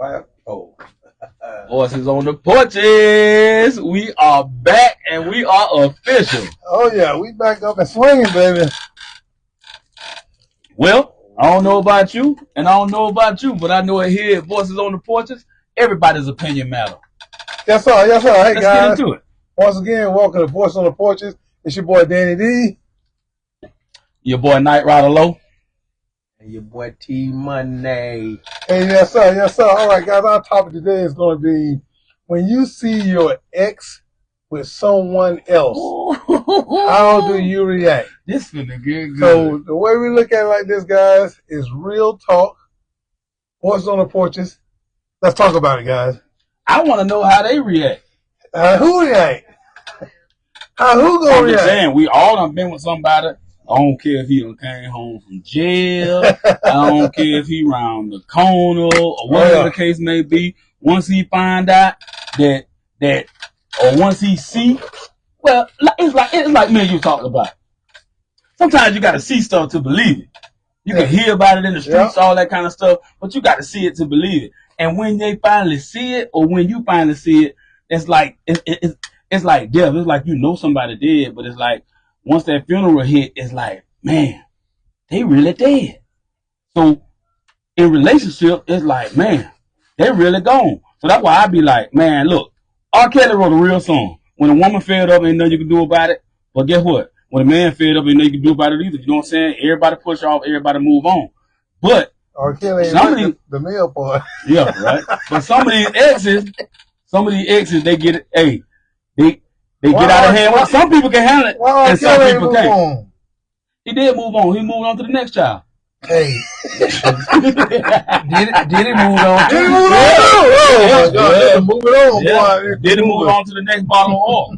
Oh. Voices on the Porches. We are back and we are official. Oh yeah, we back up and swinging, baby. Well, I don't know about you, and I don't know about you, but I know it here at Voices on the Porches, everybody's opinion matters. Yes, sir. Yes, sir. Hey, Let's guys. get into it. Once again, welcome to Voices on the Porches. It's your boy, Danny D. Your boy, Night Rider Low. And your boy, T Money. Hey, yes, sir. Yes, sir. All right, guys, our topic today is going to be when you see your ex with someone else, how do you react? This finna get good. So the way we look at it like this, guys, is real talk. Voices on the Porches. Let's talk about it, guys. I want to know how they react. Who react? Who gonna I'm react? just saying, we all done been with somebody. I don't care if he done came home from jail. I don't care if he round the corner or whatever the case may be. Once he find out that or once he see, well, it's like me and you talking about. Sometimes you got to see stuff to believe it. You can hear about it in the streets, all that kind of stuff, but you got to see it to believe it. And when they finally see it, or when you finally see it, it's like it's like death. It's like you know somebody dead, but it's like once that funeral hit, it's like, man, they really dead. So in relationship, it's like, man, they really gone. So that's why I be like, man, look, R. Kelly wrote a real song. When a woman fed up, ain't nothing you can do about it. But guess what? When a man fed up, ain't nothing you can do about it either. You know what I'm saying? Everybody push off, everybody move on. But R. Kelly ain't the male part. Yeah, right. But some of these exes, they get it. Hey, they get out of hand. Well, some people can handle it, and some people can't. He did move on. He moved on to the next child. Hey, did he move on? Did he move on? Move it on, boy. Did he move on to the next bottle of oil?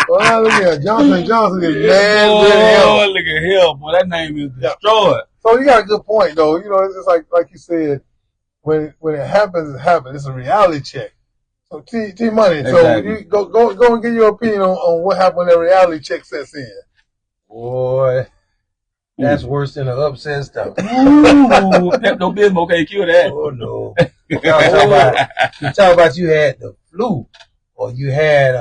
Well, look at Johnson is mad. Oh, look at him, boy. That name is destroyed. So you got a good point, though. You know, it's like you said, when it happens, it happens. It's a reality check. So T Money. Exactly. So you go and give your opinion on what happened when that reality check sets in. Boy, that's worse than the upset stuff. Ooh, Pepto Bismol can't cure that. Oh no. You talk about you had the flu, or you had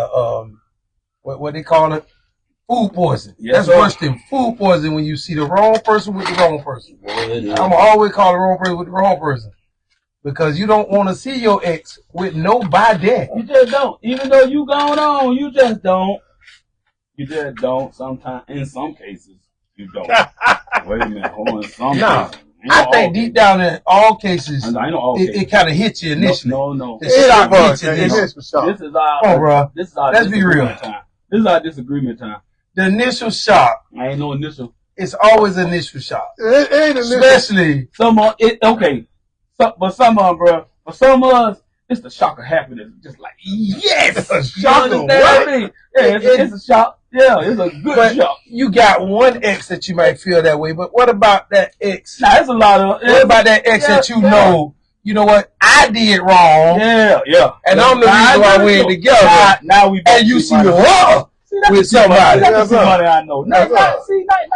what they call it, food poison. Yes, that's worse than food poison when you see the wrong person with the wrong person. I'm always call the wrong person with the wrong person. Because you don't want to see your ex with nobody. You just don't. Even though you gone on, you just don't. You just don't. Sometimes, in some cases, you don't. Wait a minute. Hold on. Cases. I think deep down in all cases, it kind of hits you initially. No. The shock hits you initially. This is our. Oh, bro. This is our. Let's be real. Time. This is our disagreement time. The initial shock. I ain't no initial. It's always initial shock. It ain't initial. Especially some of it. Okay. But some of them, bro. For some of us, it's the shock of happiness. Just like, yes! It's a shock of what? Yeah, it's a shock. Yeah, it's a good shock. You got one ex that you might feel that way, but what about that ex? Nah, it's a lot of... What about that ex that you know what, I did wrong. Yeah. And I'm the reason why we're together. Now we and you see her with somebody. That's the money I know. Now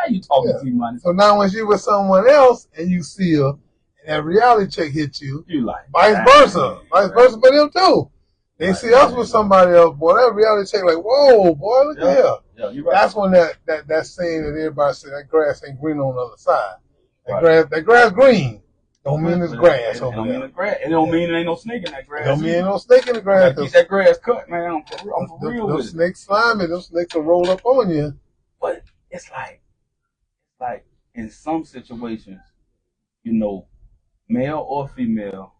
you talking to money. So now when she with someone else and you see her, that reality check hit you like vice versa for them too. They see us with somebody else, boy. That reality check, like, whoa, boy, look at here. Yeah, you're right. That's when that saying that everybody say that grass ain't green on the other side. That grass green don't mean it's grass over there. It don't mean there ain't no snake in that grass. It don't mean ain't no snake in the grass. Keep that grass cut, man. I'm for real with it. Those snakes slimy. Those snakes will roll up on you. But it's like in some situations, you know, male or female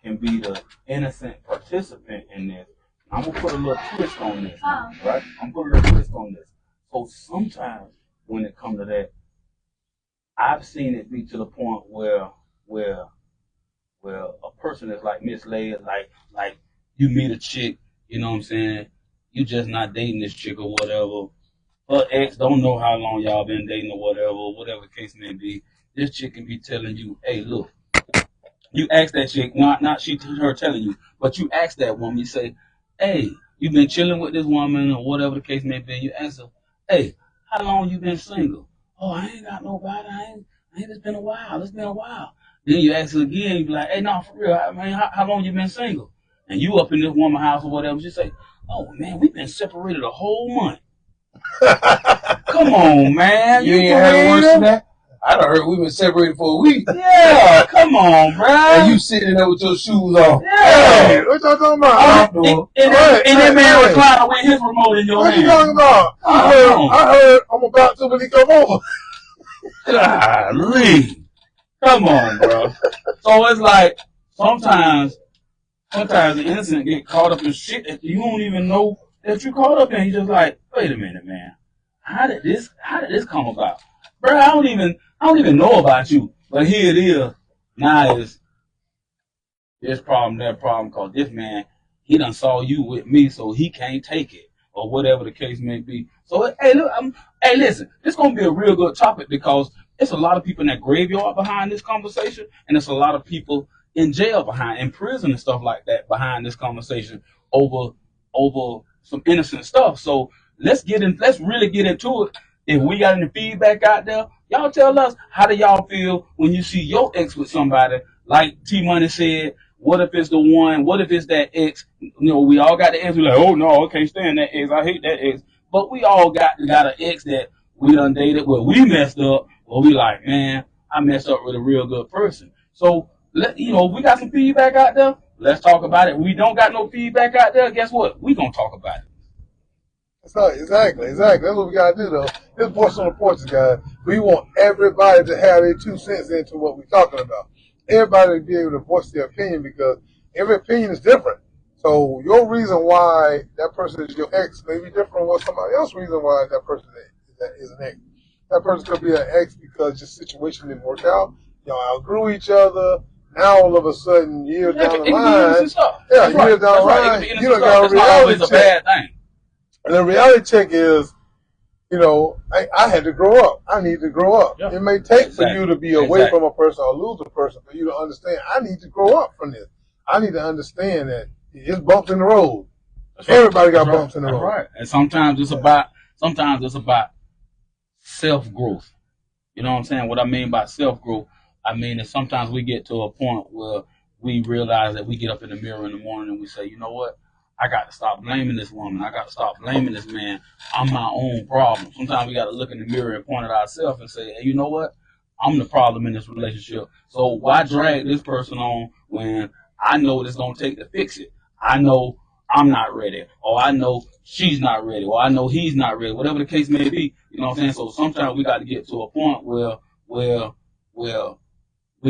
can be the innocent participant in this. I'm going to put a little twist on this, right? I'm going to put a little twist on this. So sometimes when it comes to that, I've seen it be to the point where a person is like misled, like you meet a chick, you know what I'm saying? You just not dating this chick or whatever. Her ex don't know how long y'all been dating or whatever the case may be. This chick can be telling you, hey, look, you ask that chick, not her telling you, but you ask that woman, you say, hey, you been chilling with this woman or whatever the case may be. You ask her, hey, how long you been single? Oh, I ain't got nobody. It's been a while. Then you ask her again, you be like, hey, no, for real, I mean, how long you been single? And you up in this woman's house or whatever, she say, oh, man, we've been separated a whole month. Come on, man. You ain't had worse than that? I done heard we've been separated for a week. Yeah, come on, bro. And you sitting there with your shoes off. Yeah. What y'all talking about? And that man recliner with his remote in your hand. What you talking about? I heard I'm about to when he come over. Golly. Come on, bro. So it's like sometimes the innocent get caught up in shit that you don't even know that you caught up in. You just like, wait a minute, man. How did this come about? Bro, I don't even know about you. But here it is. Now it's this problem, that problem, cause this man, he done saw you with me, so he can't take it. Or whatever the case may be. So hey, look, hey, listen, this gonna be a real good topic because it's a lot of people in that graveyard behind this conversation, and it's a lot of people in jail in prison and stuff like that behind this conversation over some innocent stuff. So let's really get into it. If we got any feedback out there, y'all tell us, how do y'all feel when you see your ex with somebody? Like T Money said, what if it's the one? What if it's that ex? You know, we all got the ex. We're like, oh no, I can't stand that ex. I hate that ex. But we all got an ex that we done dated where we messed up. Well, we like, man, I messed up with a real good person. So, we got some feedback out there. Let's talk about it. We don't got no feedback out there. Guess what? We gonna talk about it. Exactly. That's what we gotta do, though. This Voice on the Porch, guys. We want everybody to have their 2 cents into what we're talking about. Everybody to be able to voice their opinion because every opinion is different. So your reason why that person is your ex may be different from what somebody else's reason why that person is an ex. That person could be an ex because your situation didn't work out. Y'all outgrew each other. Now all of a sudden, years down the line, years down the line, you don't got a reality check. Bad thing. And the reality check is, I had to grow up. I need to grow up. Yep. It may take for you to be away from a person or lose a person for you to understand. I need to grow up from this. I need to understand that it's bumps in the road. Everybody got bumps in the road. Right. And sometimes it's about self-growth. You know what I'm saying? What I mean by self-growth, I mean that sometimes we get to a point where we realize that we get up in the mirror in the morning and we say, you know what? I got to stop blaming this woman. I got to stop blaming this man. I'm my own problem. Sometimes we got to look in the mirror and point at ourselves and say, hey, you know what? I'm the problem in this relationship. So why drag this person on when I know what it's going to take to fix it? I know I'm not ready, or I know she's not ready, or I know he's not ready, whatever the case may be. You know what I'm saying? So sometimes we got to get to a point where we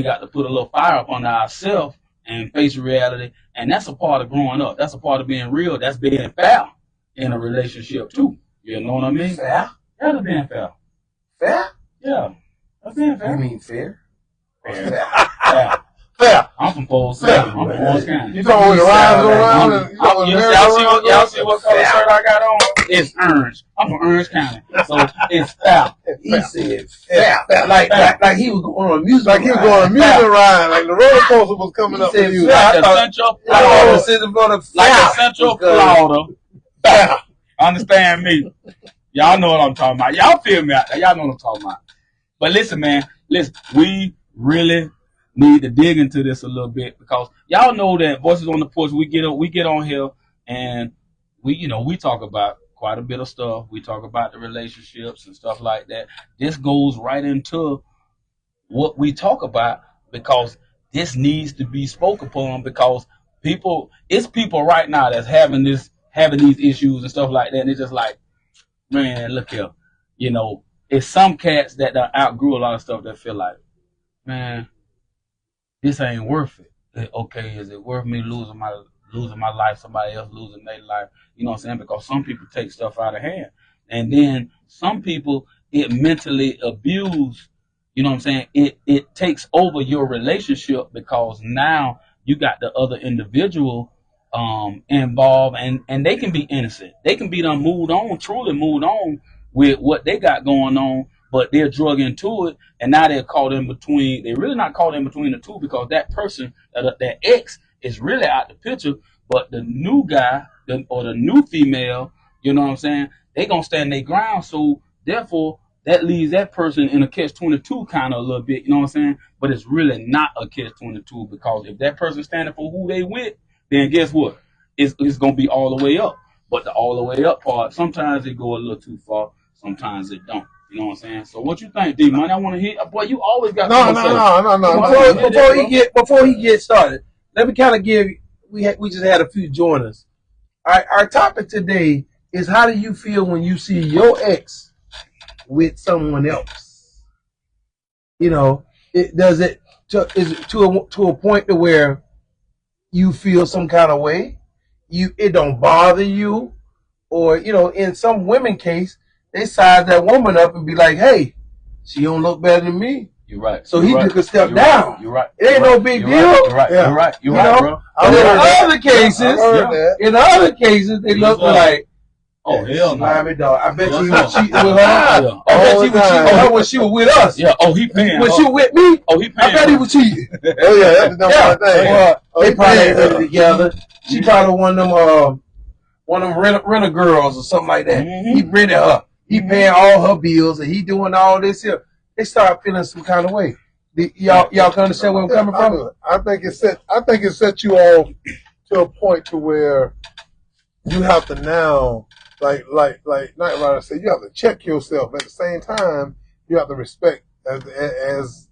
got to put a little fire up on ourselves and face reality. And that's a part of growing up. That's a part of being real. That's being fair in a relationship too. You know what I mean? Fair? Yeah, that's being fair. Fair? Yeah. That's being fair. You mean fair? Fair. Fair. I'm from Pole 7. I'm from Orange County. You talking with the lines go around? Y'all see what color shirt I got on? It's orange. I'm from Orange County. So it's fair. He said fair. Like he was going on a music ride. Like he was going on a music ride. Like the roller coaster was coming up with you. Like the Central Florida. Fair. Understand me. Y'all know what I'm talking about. Y'all feel me out there. Y'all know what I'm talking about. But listen, man. We really need to dig into this a little bit because y'all know that Voices on the Porch, we get on here and we talk about quite a bit of stuff. We talk about the relationships and stuff like that. This goes right into what we talk about because this needs to be spoken upon because it's people right now that's having these issues and stuff like that. And it's just like, man, look here, it's some cats that outgrew a lot of stuff that feel like, man, this ain't worth it. Okay, is it worth me losing my life, somebody else losing their life? You know what I'm saying? Because some people take stuff out of hand. And then some people, it mentally abuse, you know what I'm saying? It takes over your relationship because now you got the other individual involved and they can be innocent. They can be done truly moved on with what they got going on, but they're drug into it, and now they're caught in between. They're really not caught in between the two because that person, that ex, is really out the picture, but the new guy or the new female, you know what I'm saying, they going to stand their ground. So therefore, that leaves that person in a catch-22 kind of a little bit, you know what I'm saying? But it's really not a catch-22 because if that person's standing for who they with, then guess what? It's going to be all the way up. But the all the way up part, sometimes it go a little too far, sometimes it don't. You know what I'm saying? So what you think, D Money? I want to hear. Boy, you always got no. Before he gets started, let me kind of give. We just had a few joiners. Our topic today is how do you feel when you see your ex with someone else? You know, is it to a point to where you feel some kind of way? It don't bother you, or you know, in some women case, they size that woman up and be like, "Hey, she don't look better than me." You're right. So he took a step down. You're right. It ain't no big deal. You're right. You're right. You're right, bro. In other cases, they look like, oh hell no. I bet you he was cheating with her. I bet he was cheating with her when she was with us. Yeah. Oh, he paying. When she was with me. Oh, he paying. I bet he was cheating. Oh yeah, that's the number one thing. Well, they probably ain't put it together. She probably one of them renter girls or something like that. He rented her. He paying all her bills and he doing all this here. They start feeling some kind of way. Y'all can understand where I'm coming from? I think it set you off to a point to where you have to now, like Knight Rider said, you have to check yourself. At the same time, you have to respect, as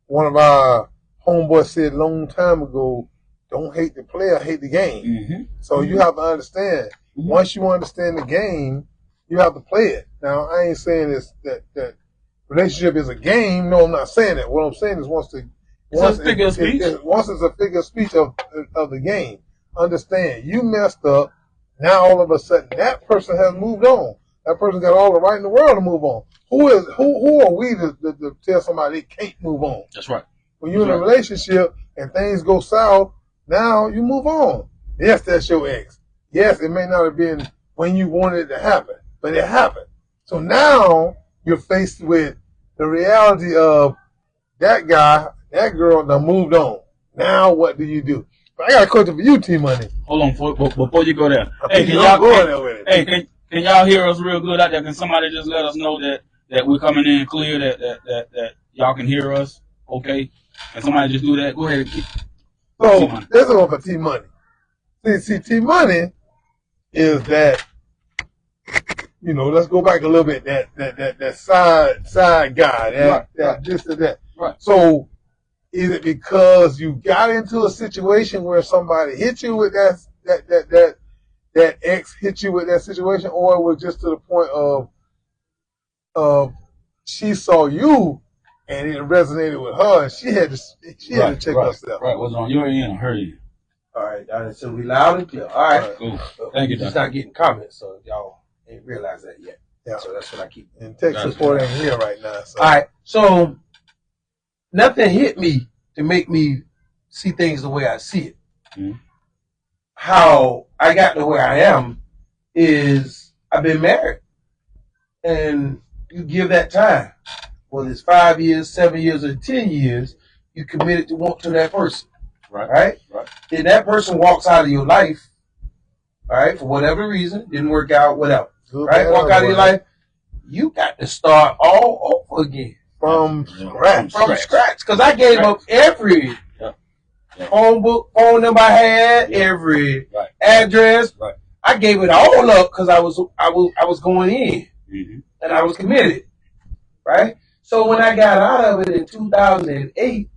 one of our homeboys said a long time ago, don't hate the player, hate the game. So you have to understand. Once you understand the game, you have to play it. Now, I ain't saying this that relationship is a game. No, I'm not saying that. What I'm saying is once it's a figure of speech of the game, understand you messed up. Now all of a sudden that person has moved on. That person got all the right in the world to move on. Who are we to tell somebody they can't move on? That's right. When you're in a relationship and things go south, now you move on. Yes, that's your ex. Yes, it may not have been when you wanted it to happen, but it happened. So now you're faced with the reality of that guy, that girl that moved on. Now what do you do? I got a question for you, T Money. Hold on, before you go there. Hey, can y'all hear us real good out there? Can somebody just let us know that we're coming in clear, that y'all can hear us? Okay. Can somebody just do that? Go ahead. So this is one for T Money. See, T Money is that. You know, let's go back a little bit. That side guy, this or that. Right. So, is it because you got into a situation where somebody hit you with that ex hit you with that situation, or it was just to the point of she saw you and it resonated with her, and she had to check herself. Right. Was on your end or her end? All right. So we loud and clear. All right. Cool. Thank you. Just not getting comments, so y'all ain't realize that yet. Yeah. So that's what I keep. And tech support ain't here right now. So. All right. So nothing hit me to make me see things the way I see it. How I got to where I am is I've been married, and you give that time. Whether it's 5 years, 7 years, or 10 years, you committed to that person. Right. Then that person walks out of your life. All right, for whatever reason, didn't work out, whatever. Right? Walk out of your life, you got to start all over again. From scratch. Because I gave up every phone number I had, every address. Right. I gave it all up because I was going in. And I was committed. Right? So when I got out of it in 2008,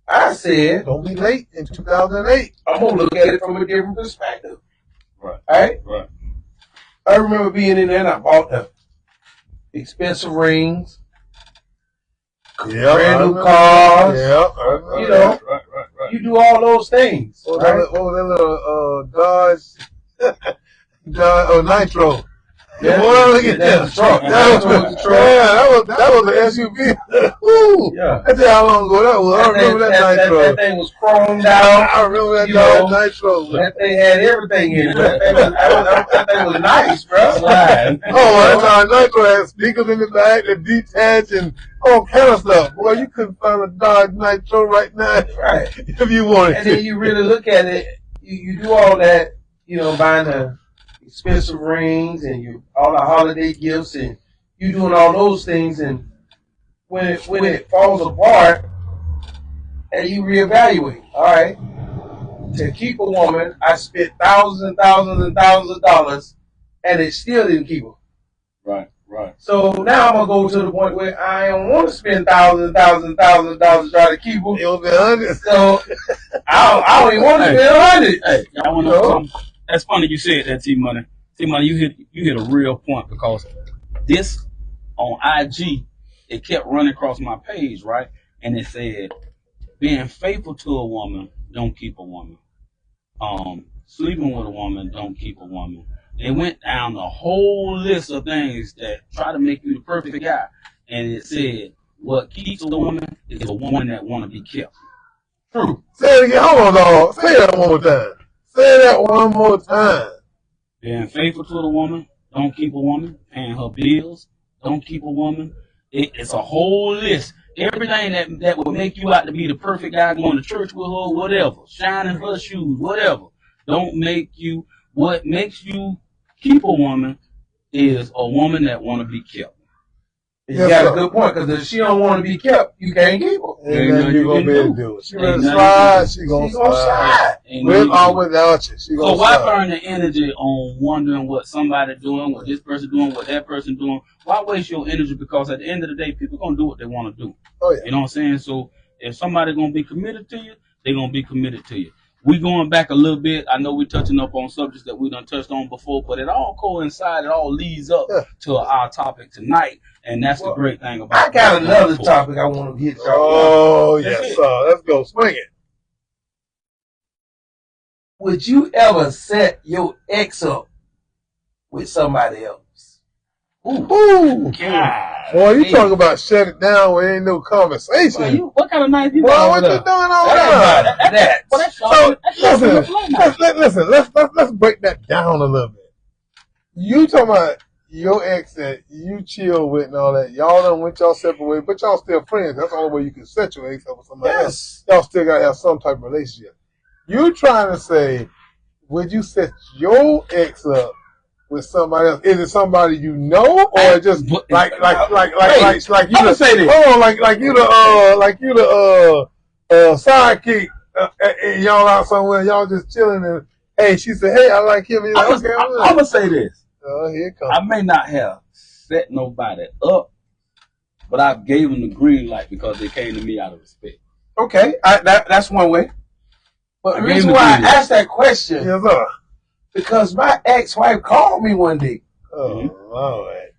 I said, don't be late in 2008. I'm going to look at it from a different perspective. Right. I remember being in there and I bought the expensive rings, brand new cars. You know, you do all those things. What was that little Dodge Nitro? Yeah, boy, look at that. Truck. That was an SUV. Woo. Yeah. That's how long ago that was. I remember that Nitro. That thing was chromed out. I remember that Dodge Nitro. That thing had everything in it. That thing was nice, bro. That Dodge Nitro had speakers in the back that detach and all kind of stuff. Boy, you couldn't find a Dodge Nitro right now. Right. If you wanted to. And then you really look at it, you do all that, you know, buying the expensive rings and all the holiday gifts, and you doing all those things, and when it falls apart, and you reevaluate. All right, to keep a woman, I spent thousands and thousands and thousands of dollars, and it still didn't keep her. Right, right. So now I'm gonna go to the point where I don't want to spend thousands and thousands and thousands of dollars to try to keep her. You'll be $100. So I don't even want to spend $100. Hey, y'all want to know something? That's funny you said that, T Money. T Money, you hit a real point, because this on IG, it kept running across my page, right? And it said, being faithful to a woman don't keep a woman. Sleeping with a woman don't keep a woman. It went down the whole list of things that try to make you the perfect guy. And it said, what keeps a woman is a woman that want to be kept. True. Say it again. Hold on, dog. Say that one more time. Say that one more time. Being faithful to the woman don't keep a woman. Paying her bills don't keep a woman. It's a whole list. Everything that would make you out to be the perfect guy, going to church with her, whatever, shining her shoes, whatever, don't make you. What makes you keep a woman is a woman that want to be kept. You got a good point, because if she don't want to be kept, you can't keep her. Ain't nothing you gonna be able to do. She gonna slide, she gonna slide. With or without you, she gonna so why slide. burn the energy on wondering what somebody doing, what this person doing, what that person doing? Why waste your energy? Because at the end of the day, people gonna do what they want to do. Oh yeah. You know what I'm saying? So if somebody gonna be committed to you, they gonna be committed to you. We going back a little bit. I know we're touching up on subjects that we done touched on before, but it all coincides. It all leads up to our topic tonight, and that's the great thing about. I got another topic I want to hit y'all. Oh yes, sir. Let's go swing it. Would you ever set your ex up with somebody else? Ooh. God. Boy, you talk about shut it down where ain't no conversation. What kind of night you Boy, got what over you there? doing over there? So listen, let's break that down a little bit. You talking about your ex that you chill with and all that. Y'all done went y'all separate ways, but y'all still friends. That's the only way you can set your ex up with somebody else. Y'all still gotta have some type of relationship. You trying to say, would you set your ex up with somebody else? Is it somebody you know, or just like you? I'm say this. Oh, like you the sidekick, and y'all out somewhere, y'all just chilling, and hey, she said, hey, I like him. And you're like, okay, I'm gonna say this. Here it comes. I may not have set nobody up, but I gave them the green light because they came to me out of respect. Okay, that's one way. But the reason why I asked that question, Yes, sir. because my ex-wife called me one day Oh, Lord.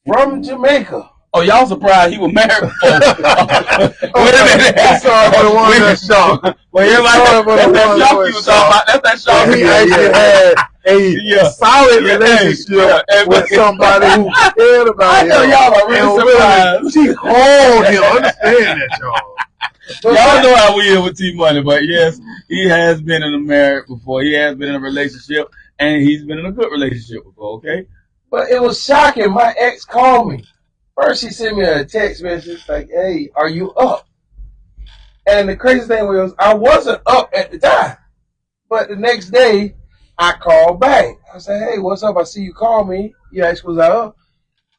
from Jamaica. Oh, y'all surprised he was married before? Wait a minute. I'm sorry for the one that's shocked. Well, everybody, that's that shock you was talking about. That's that shock. He actually had a solid relationship with somebody who cared about him. I know y'all are really surprised. She called him. Understand that, y'all. Y'all know how we is with T-Money, but yes, he has been in a marriage before. He has been in a relationship, and he's been in a good relationship before, okay? But it was shocking. My ex called me. First, she sent me a text message like, hey, are you up? And the crazy thing was, I wasn't up at the time. But the next day, I called back. I said, hey, what's up? I see you call me. You asked, was I up?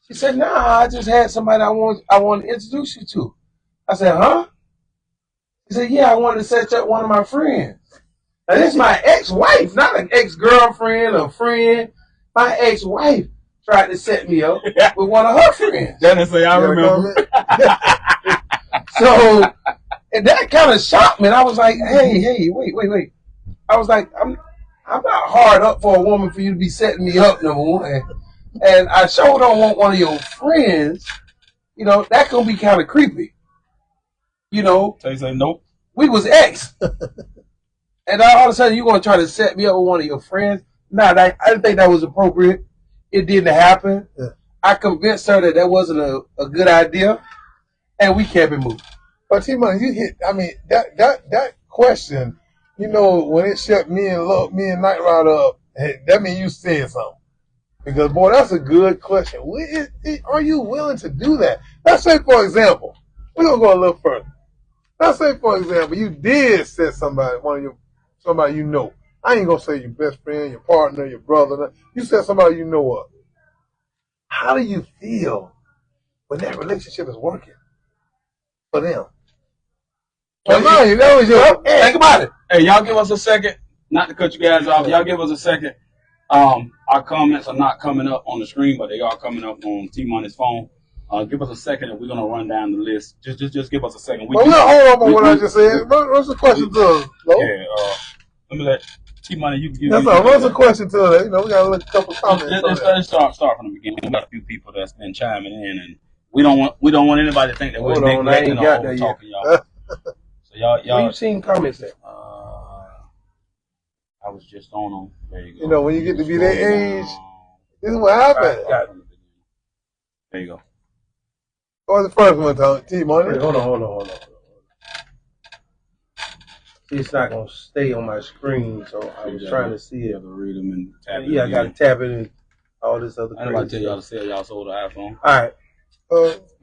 She said, nah, I just had somebody I want to introduce you to. I said, huh? He said, yeah, I wanted to set up one of my friends. Now, this is my ex-wife, not an ex-girlfriend or friend. My ex-wife tried to set me up with one of her friends. Dennis say, I remember. So, and that kind of shocked me. And I was like, hey, wait. I was like, I'm not hard up for a woman for you to be setting me up, number one. And I sure don't want one of your friends. You know, that gonna be kind of creepy. You know, So you say, nope. we was ex. And all of a sudden, you're going to try to set me up with one of your friends? Nah, I didn't think that was appropriate. It didn't happen. Yeah. I convinced her that wasn't a good idea, and we kept it moving. But T-Money, you hit, I mean, that question, you know, when it shut me and Night Rider up, that means you said something. Because, boy, that's a good question. Are you willing to do that? Let's say, for example, we're going to go a little further. Let's say, for example, you did set somebody you know. I ain't going to say your best friend, your partner, your brother. You said somebody you know of. how do you feel when that relationship is working for them? Well, no, that was your think about it. Hey, y'all give us a second. Not to cut you guys off. Y'all give us a second. Our comments are not coming up on the screen, but they are coming up on T-Money's phone. Give us a second, and we're gonna run down the list. Just give us a second. Well, hold up on what I just said. What's the question to us? Yeah. Let me let T-Money. You can give. That's all. What's the question to us? You know, we got a couple comments. Let's start from the beginning. We got a few people that's been chiming in, and we don't want anybody to think that we're neglecting or over talking y'all. So y'all. Where you seen comments at? I was just on them. There you go. You know, when you get to be that age, this is what happens. There you go. What was the first one, Tom? T-Money? Hold on. It's not going to stay on my screen, so I was trying to see it. To read them and tap it. Yeah, I got to tap it and all this other I didn't tell y'all to sell y'all sold the iPhone. All right.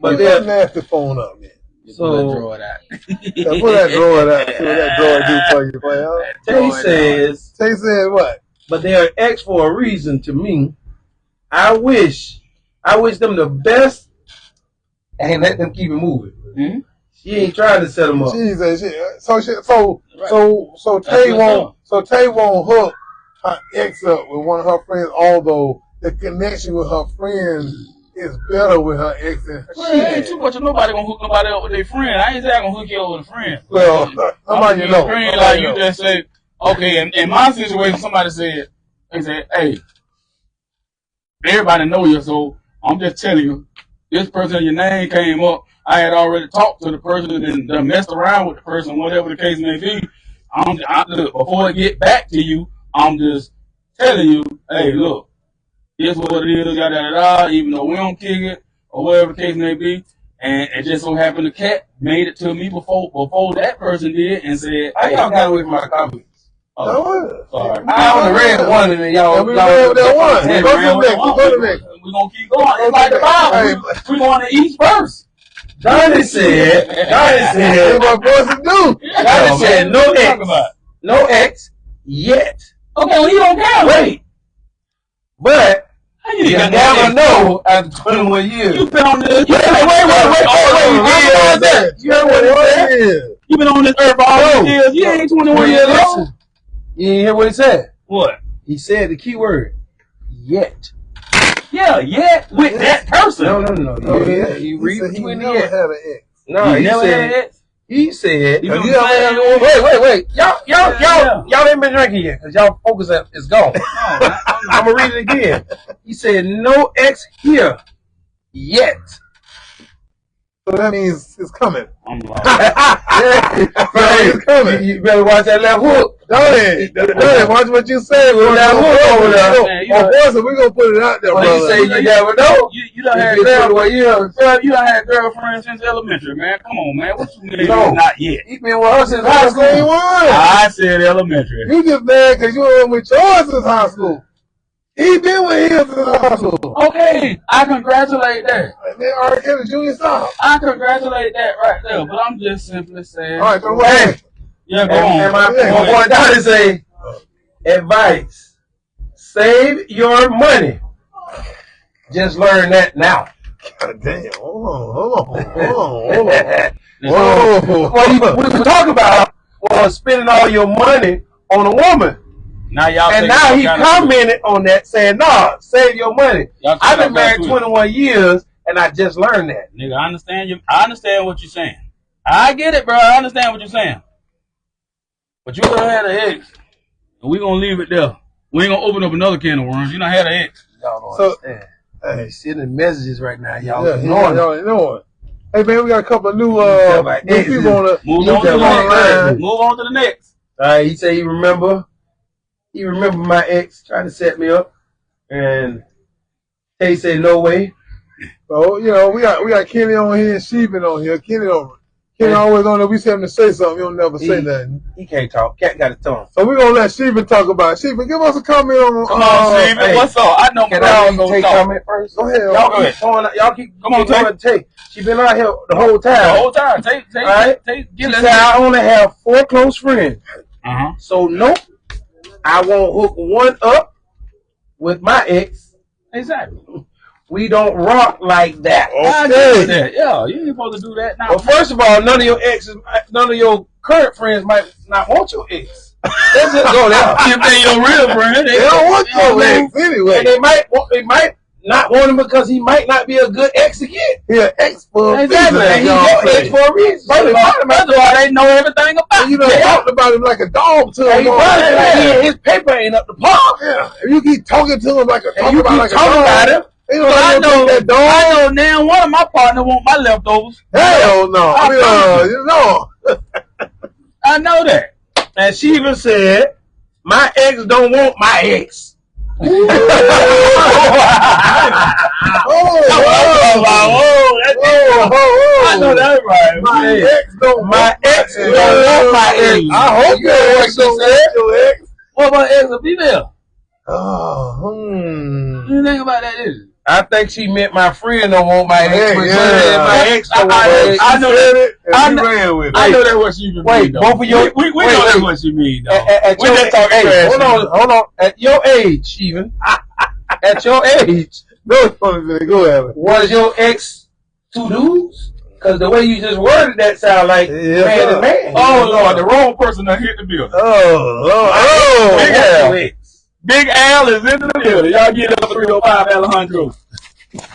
But that nasty phone up, man. So, draw it out. Put that drawer out. See what that drawer do for you, player. Tay says what? But they are X for a reason to me. I wish them the best and let them keep it moving. Mm-hmm. She ain't trying to set them up. Jesus, so Tay won't hook her ex up with one of her friends, although the connection with her friend is better with her ex than ain't too much of nobody gonna hook nobody up with their friend. I ain't saying I'm gonna hook you up with a friend. Well, somebody you know. Friend, like you just say, okay, in my situation, somebody said, hey, everybody know you, so I'm just telling you, this person, your name came up. I had already talked to the person and messed around with the person, whatever the case may be. Look, before I get back to you, I'm just telling you, hey, look, this is what it is, even though we don't kick it, or whatever the case may be. And it just so happened the cat made it to me before that person did and said, hey, I got away from my comments. Oh, sorry. I only read one and then y'all. We read that one. Go to the next. We're going to keep going. It's like the Bible. We're going to each verse. Donnie said, my voice is due. Donnie said, no X yet. Okay, well, you don't care. Wait. But you never know after 21 years. You've been on this. Wait. You heard what he said? You've been on this earth for all these years. You ain't 21 years old. You didn't hear what he said? What? He said the key word, yet. Yeah, yet with that person. No. You read between the yet. Had an ex. No, he never had it. He said. You wait. Y'all ain't been drinking yet because y'all focus is gone. I'm gonna read it again. He said no ex here yet. So that means it's coming. I'm lost. It's coming. You better watch that left hook. Don't watch what you say. We're that hook over there. We're going to put it out there, brother. You say you never know. You done had girlfriends. You done had girlfriends since elementary, man. Come on, man. What you mean? No. Not yet. He been with us since high school. I said elementary. You just mad because you were with yours since high school. He been with him since high school. Okay, I congratulate that. And then R. Kelly Jr. stop. I congratulate that right there, but I'm just simply saying. All right, so what? Yeah, go on. And my boy Donnie say, advice, save your money. Just learn that now. God damn, hold on. What we talking about was spending all your money on a woman. Now he commented on that saying, nah, save your money. I've been married 21 years and I just learned that. Nigga, I understand you. I understand what you're saying. I get it, bro. I understand what you're saying. But you done had an ex, and we gonna leave it there. We ain't gonna open up another can of worms. You done had an ex. Y'all don't understand. Hey, sending messages right now. Y'all know it. Hey man, we got a couple of new people on the move on to the next. All right, he said he remember my ex trying to set me up, and Tay said no way. So we got Kenny on here and Sheepin on here. Kenny always on there. We say him to say something. He'll never say nothing. He can't talk. Cat got a tongue. So we're gonna let Sheepin talk about it. Sheepin, give us a comment on. Come on, Sheepin. Hey, what's up? I know. Can I take comment first? Go ahead. Y'all keep come on, Tay. She been out here the whole time. Take. All right. She said I only have 4 close friends. So nope, I won't hook one up with my ex. Exactly. We don't rock like that. I get that. Yeah, you ain't supposed to do that now. Well, first of all, none of your current friends might not want your ex. Let's just go there. If they your real friend, They don't want your ex anyway. And they might not want him because he might not be a good ex again. He an ex for a Exactly. reason. And he's your ex for a reason. First of all, they know everything about You done talked about him like a dog to him. His paper ain't up to par. Yeah. If you keep talking to him like a And you keep talking about him. They don't I know that dog. know now one of my partners want my leftovers. Hell no. You know. I know that. And she even said, my ex don't want my ex. I know that right. My ex don't want my ex. I hope your ex don't want your ex. What about ex or female? Oh, You think about that, is it? I think she meant my friend don't want my ex. Yeah, But yeah. my ex don't want my ex. I know that. I ran with it. I know that's what she mean. Wait, though. both of your we know that's what she mean though. At We your just talking age, trash. hold on. At your age, even at your age, No, go at it. was your ex two dudes? Because the way you just worded that sound like man to man. Oh Lord, the wrong person that hit the building. Oh, Big Al is in the building. Y'all get up 305 Alejandro.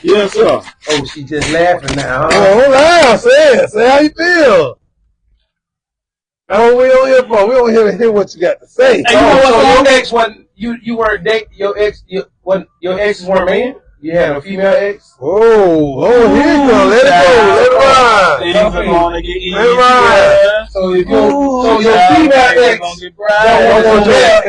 Yes, sir. Oh, she just laughing now. Huh? Oh, hold on, say how you feel. Oh, we don't hear from. We don't hear to hear what you got to say. Hey, you know what? So your ex wasn't you weren't dating your ex. Your exes weren't man. You had a female ex. Oh, here you go. Let it go. Let it ride. Things are gonna get easier. Let it ride. So if your female ex don't want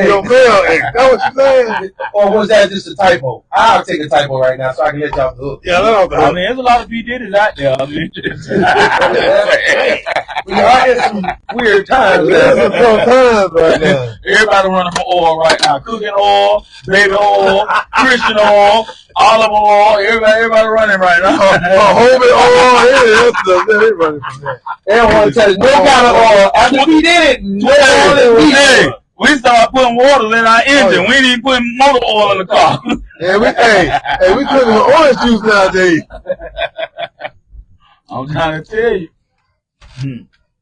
Your male ex. That what you saying? or was that just a typo? I'll take a typo right now so I can let y'all hook. Yeah, let off the I hook. mean, there's a lot of P. Diddy's out there. I mean, We are in some weird times There's now. some times right now. everybody running for oil right now. Cooking oil, baby oil, Christian oil, olive oil. Everybody running right now. Homie, they're running from that. They don't want to touch no kind of oil. After we did it, no oil. Hey, we started putting water in our engine. We didn't put motor oil in the car. Yeah, we cooking with orange juice nowadays. I'm trying to tell you.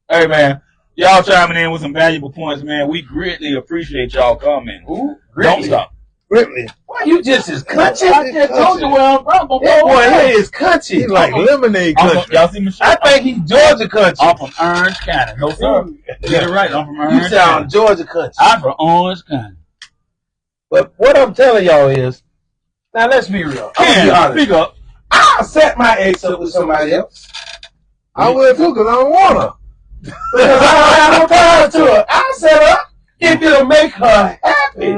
Hey, man. Y'all chiming in with some valuable points, man. We greatly appreciate y'all coming. Don't stop. Really? Why you just as country? I just told you where I'm from. That boy here is country. He's like lemonade country. Y'all see me? I think he's Georgia country. I'm from Orange County. No, sir. Get it right. I'm from Orange You sound County. Georgia country. I'm from Orange County. But what I'm telling y'all is, now let's be real. I'm gonna be honest. Speak up. I'll set my ex up with somebody else. I would too, because I don't want her. Because I don't have no time to her. I'll set her up if it'll make her happy.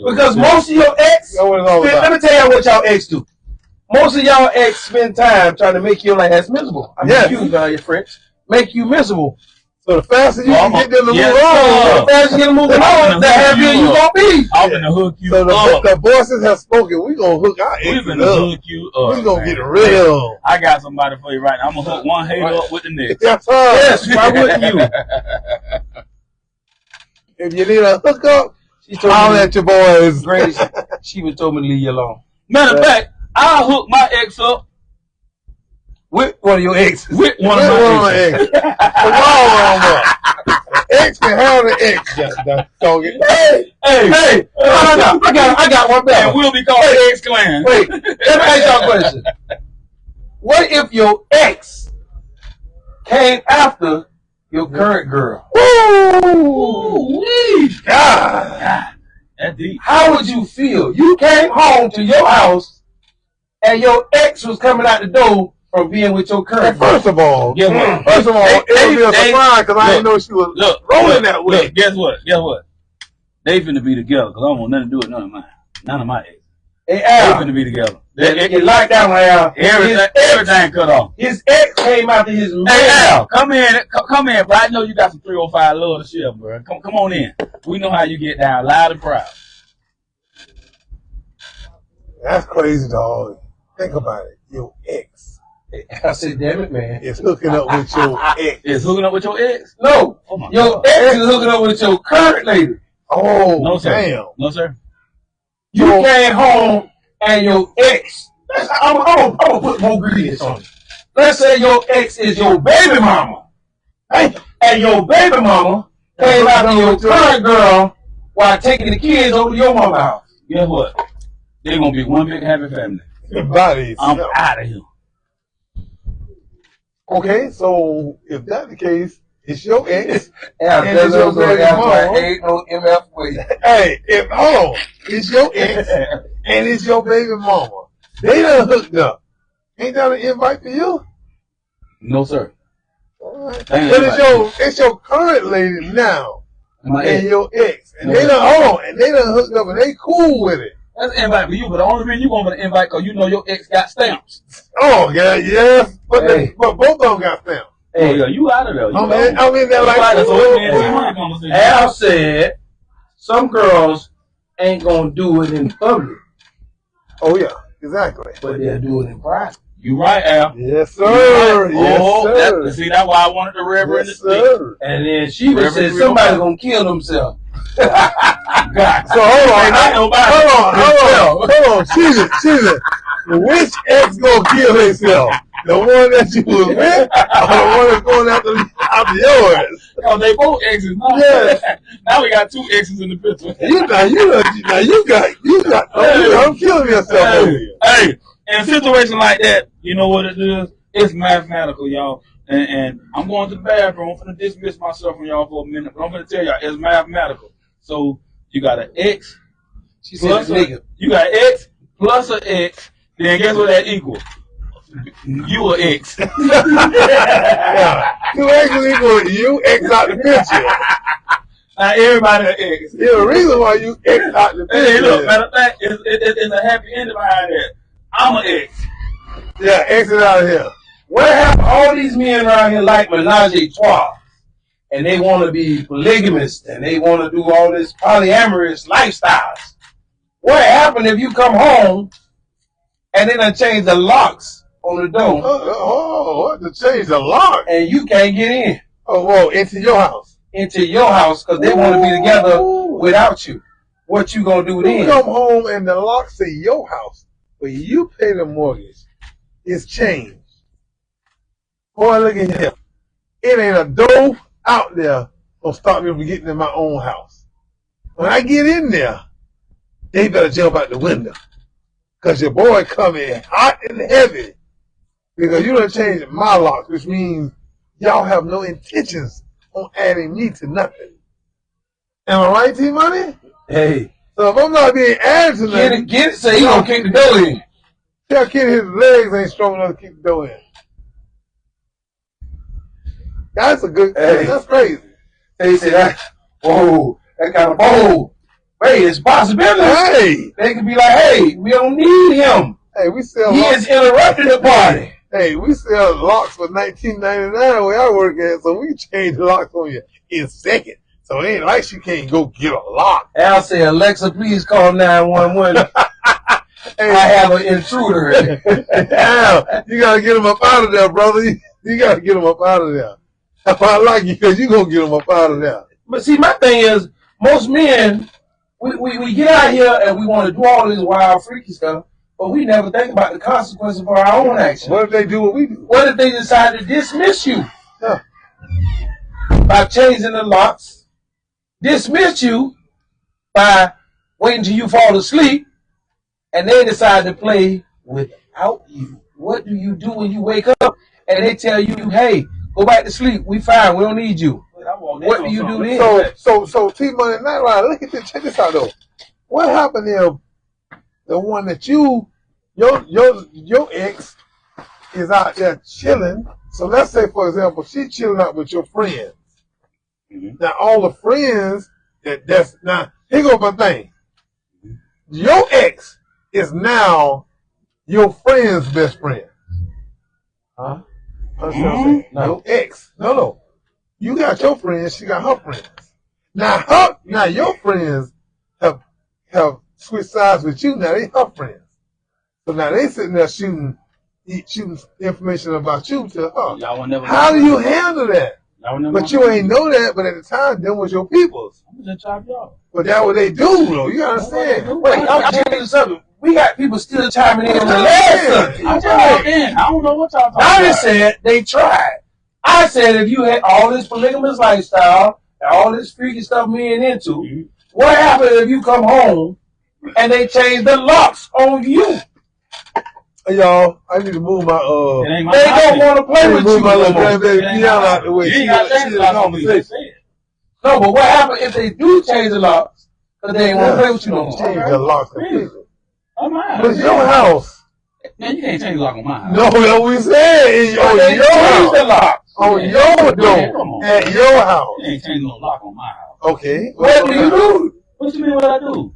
Because most of your ex, That's what it's all let about. me tell y'all what y'all ex do. Most of y'all ex spend time trying to make your life miserable. I mean, Yes. you your French. Make you miserable. So the faster you can get them to move The on, faster you get moving on, the happier you gonna be. I'm gonna hook you so up. the voices have spoken. We gonna hook our We're exes gonna up. hook you up. We gonna man. get real. I got somebody for you right now. I'm gonna hook one hater up with the next. Yes, sir. Yes, why wouldn't you? If you need a hookup, She told holler me, at your boys. Grady, she was told me to leave you alone. Matter of fact, I'll hook my ex up With one of your exes. with one of One of my my exes. exes. The wall on up. Ex can have an ex. Don't get. Hey, I got one And better. we'll be called Ex Clan. Wait, let me ask y'all a question. What if your ex came after your current girl? Ooh, God. that's deep. How would you feel? You came home to your house and your ex was coming out the door from being with your current girl. First of all, Guess what? it would be a surprise because I didn't know she was Look, rolling that way. Look, guess what? They finna be together because I don't want nothing to do with none of mine. None of my ex. Hey, They Al, finna be together. it locked down right Al. Everything cut off. His ex came after his man. Hey Al, come in, bro. I know you got some 305 love to share, bro. Come on in. We know how you get down, loud and proud. That's crazy, dog. Think about it. Your ex I said, damn it, man. is hooking up with your ex. Is hooking up with your ex? No, Oh my your God. ex is hooking up with your current lady. Oh, No, sir. damn. No, sir. You came home and your ex I'm gonna put more ingredients on it. Let's say your ex is your baby mama, and your baby mama came after your current girl while taking the kids over to your mama's house. Guess what? They're gonna be one big happy family. I'm out of here. Okay, so if that's the case, it's your ex and it's your baby mama. Ain't no MF way. Hey, hold on, it's your ex and it's your baby mama. They done hooked up. Ain't that an invite for you? No, sir. Right. But it's your current lady now, and your ex, and they done hooked up, and they cool with it. That's an invite for you, but the only reason you want an invite because you know your ex got stamps. Oh yeah, but but both of them got stamps. Hey, yeah, you out of there. I'm in there like Al said, some girls ain't gonna do it in public. Oh yeah, exactly. But they'll do it in private. You right, Al. Yes, sir. Right. Yes, sir. See, that's why I wanted the Reverend to speak. And then she said somebody's gonna kill themselves. God. So hold on. She's which ex gonna kill himself? The one that you was with, or the one that's going after yours? Oh, they both exes. No. Yeah. Now we got two exes in the picture. You got. I'm killing yourself over here. Hey, in a situation like that, you know what it is? It's mathematical, y'all. And I'm going to the bathroom. I'm going to dismiss myself from y'all for a minute, but I'm going to tell y'all it's mathematical. So you got an X. She said nigga. You got an X plus an X. Then guess what that equals? You an X. Yeah. 2 X's equal you X out the picture. Now everybody an X. Yeah, the reason why you X out the picture. Hey, look, matter of fact, it's a happy ending behind that. I'm an X. Yeah, X it out of here. What happened? All these men around here like menage a trois, and they want to be polygamous, and they want to do all this polyamorous lifestyles. What happened if you come home and they done change the locks on the door? To change the lock? And you can't get in. Oh, whoa, into your house. Into your house because they want to be together without you. What you gonna do then? You come home and the lock say your house, but you pay the mortgage. It's changed. Boy, look at here. It ain't a door out there gonna stop me from getting in my own house. When I get in there, they better jump out the window. Because your boy coming hot and heavy. Because you done changed my locks, which means y'all have no intentions on adding me to nothing. Am I right, T-Money? Hey. So if I'm not being added to nothing... Get it, say he gonna kick the door in. Tell Kenny his legs ain't strong enough to keep the door in. That's a good... Hey. That's crazy. They say that... Whoa, that kind of bold. Hey, it's a possibility. Hey. They could be like, hey, we don't need him. Hey, we sell He locks. has interrupted the party. Hey, we sell locks for $19.99 where I work at, so we can change the locks on you in a second. So it ain't like she can't go get a lock. Al say, Alexa, please call 911. Hey, I have an intruder. Al, you gotta get him up out of there, brother. You gotta get him up out of there. That's why I like you, because you gonna get him up out of there. But see, my thing is, most men, we get out here and we want to do all this wild, freaky stuff, but we never think about the consequences of our own actions. What if they do what we do? What if they decide to dismiss you? Yeah. By changing the locks, dismiss you by waiting till you fall asleep, and they decide to play without you. What do you do when you wake up and they tell you, hey, go back to sleep, we fine, we don't need you? What do you do then? So T-Money Night Rider, look at this, check this out though. What happened if the one that your ex is out there chilling? So let's say, for example, she's chilling out with your friends. Mm-hmm. Now all the friends that's now here go my thing. Your ex is now your friend's best friend. Huh? Mm-hmm. No. Your ex. No. You got your friends, she got her friends. Now your friends have switched sides with you. Now they her friends. So now they sitting there shooting information about you to her. How do you handle that? But you ain't know that. But at the time, them was your peoples. But that's what they do, though. You understand? Wait, I'm changing something. we got people still chiming in on the last subject. I don't know what y'all talking Donnie about. said they tried. I said if you had all this polygamous lifestyle and all this freaky stuff me and into, what happened if you come home and they change the locks on you? Hey, y'all, I need to move my They don't want to play with you. My little grandbaby piano out the way. You ain't got that lock on me. No, but what happened if they do change the locks? Because they ain't want to play with you no more. Change the locks completely. But it's your house. Man, you can't change the lock on my house. No, that we said on your house. The locks. On your door. At your house. You ain't changing no lock on my house. Okay. What do you do? What you mean what I do?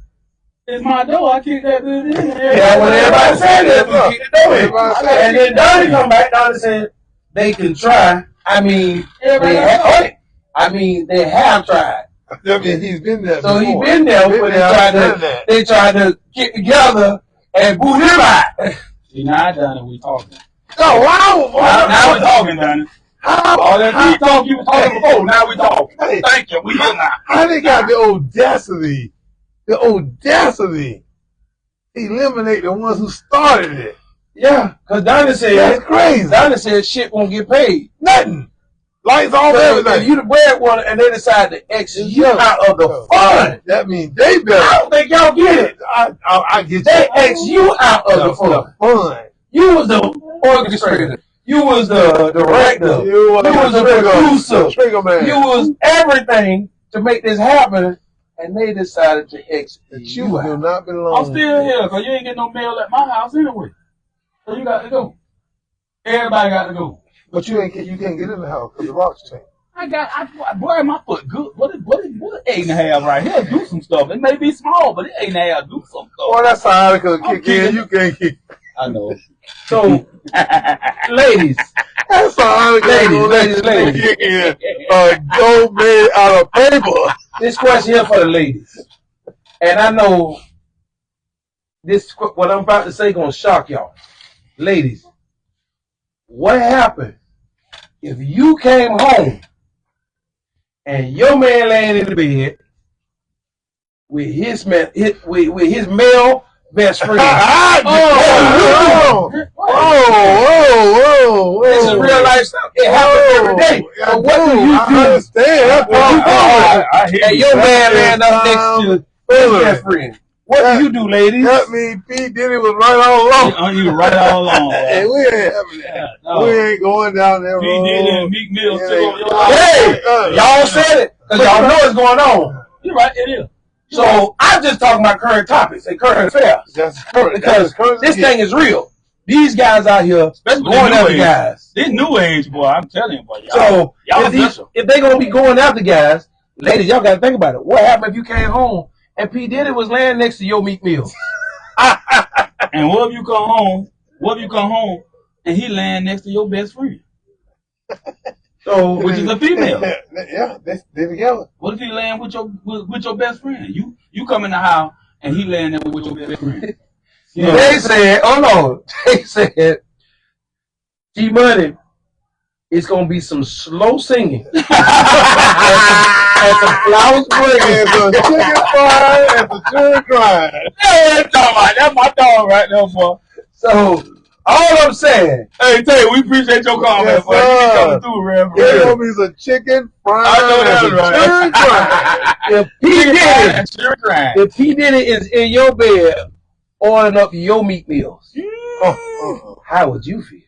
It's my door. I kick that bitch in. Yeah, well, everybody said that. We kick the door in. And then Donnie come back down and said they can try. I mean, they have tried. I mean, he's been there. So he's been there, but they tried to get together and boot him out. See, now Donnie, we talking. Oh, wow. Now we talking, Donnie. All that talk you were talking before, now we talking. Hey, thank you. We here now. How they got the audacity to eliminate the ones who started it? Yeah, because Donnie said that's crazy. Donnie said shit won't get paid. Nothing. Lights on everything. You the breadwinner, and they decide to exit you out of the fund. That means they better. I don't think y'all get it. I get they X you out of the fund. You was the orchestrator. You was the director. You was the producer. Trigger man. You was everything to make this happen, and they decided to exit you out. Do not belong. I'm still here because you ain't getting no mail at my house anyway. So you got to go. Everybody got to go. But you can't get in the house because the locks change. Boy, my foot good. What is 8.5 right here? Do some stuff. It may be small, but it 8.5 do some stuff. Well, that's how I could kick in. You can't kick. I know. So, ladies. That's how ladies. Kick in a dough made out of paper. This question here for the ladies. And I know what I'm about to say gonna shock y'all. Ladies, what happened if you came home and your man laying in the bed with his male best friend? Whoa. This is real life stuff. It happens every day. So what do you do? I understand. And your man laying up next to his best friend. What do you do, ladies? That means P. Diddy was right all along. He was right all along. Hey, we ain't having that. No. We ain't going down there. P. Diddy and Meek Mill still on your Hey, y'all said it because y'all know what's going on. You're right, it is. So I'm just talking about current topics and current affairs. That's current. Because this thing is real. These guys out here, going after guys. This new age, boy, I'm telling you, boy. So if they gonna be going after guys, ladies, y'all gotta think about it. What happened if you came home and P. Diddy was laying next to your Meek Mill? And what if you come home and he laying next to your best friend? So which is a female. Yeah, they're together. What if he laying with your best friend? You come in the house and he laying there with your best friend. Yeah. They said, G Money, it's gonna be some slow singing. And some flowers breaking, and some chicken frying, and some children crying. That's my dog right there, boy. So all I'm saying, hey, Tay, we appreciate your comment, boy. You coming through, man. There's gonna be some chicken frying. I know that's right. If P. Diddy is in your bed ordering up your Meek Mills, how would you feel?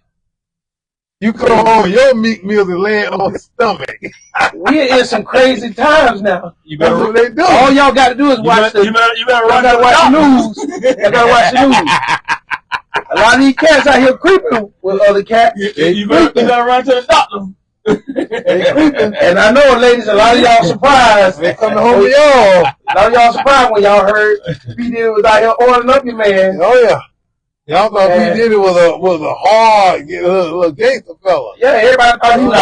You come home, your Meek Mills is laying on his stomach. We're in some crazy times now. That's what they do. All y'all got to do is watch the. You better watch the news. You gotta watch the news. A lot of these cats out here creeping with other cats. You better run to the doctor. They creeping. And I know, ladies, a lot of y'all surprised. They coming home with y'all. A lot of y'all surprised when y'all heard P. Diddy was out here ordering up your man. Oh yeah. Y'all thought P. Diddy was a hard little gangster fella. Yeah, everybody thought he was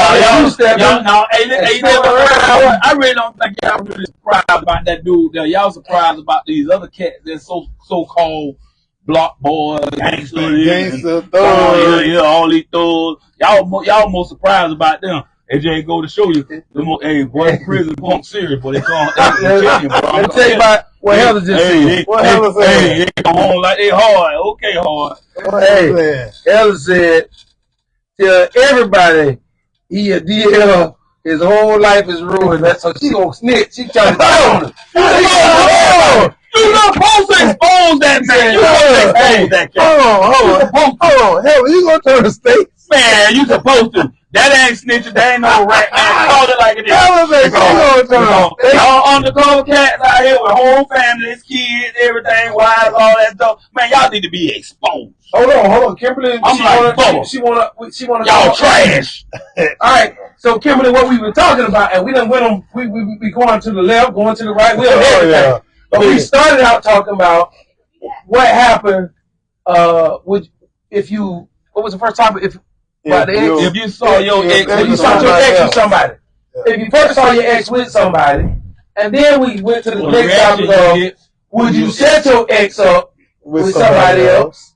I really don't think y'all really surprised about that dude there. Y'all surprised about these other cats that so-called block boys, gangster thugs. All these thugs. Y'all more surprised about them. It just go to show you, hey, boy, prison punk serious, but they call them. Let me tell you about What Heather just said. What Heather said. Hey, they come on like they hard. Okay, hard. Hey, Heather said, tell everybody he a DL. His whole life is ruined. That's so she gonna snitch. She trying to tell him. You not supposed to expose that man. You supposed to expose that cat. Hold on. Hell, you gonna turn the state? Man, you supposed to. That ain't snitching. That ain't no rat, man. Call it like it is. Y'all undercover cats out here with whole families, kids, everything, wives, all that stuff. Man, y'all need to be exposed. Hold on. Kimberly, she wanna. Y'all trash. All right. So Kimberly, what we were talking about, and we done went on. We going to the left, going to the right. We done everything. Yeah. But we started out talking about what happened. What was the first topic? If you saw your ex with somebody. If you first saw your ex with somebody, and then we went to the next topic of would you set your ex up with somebody else?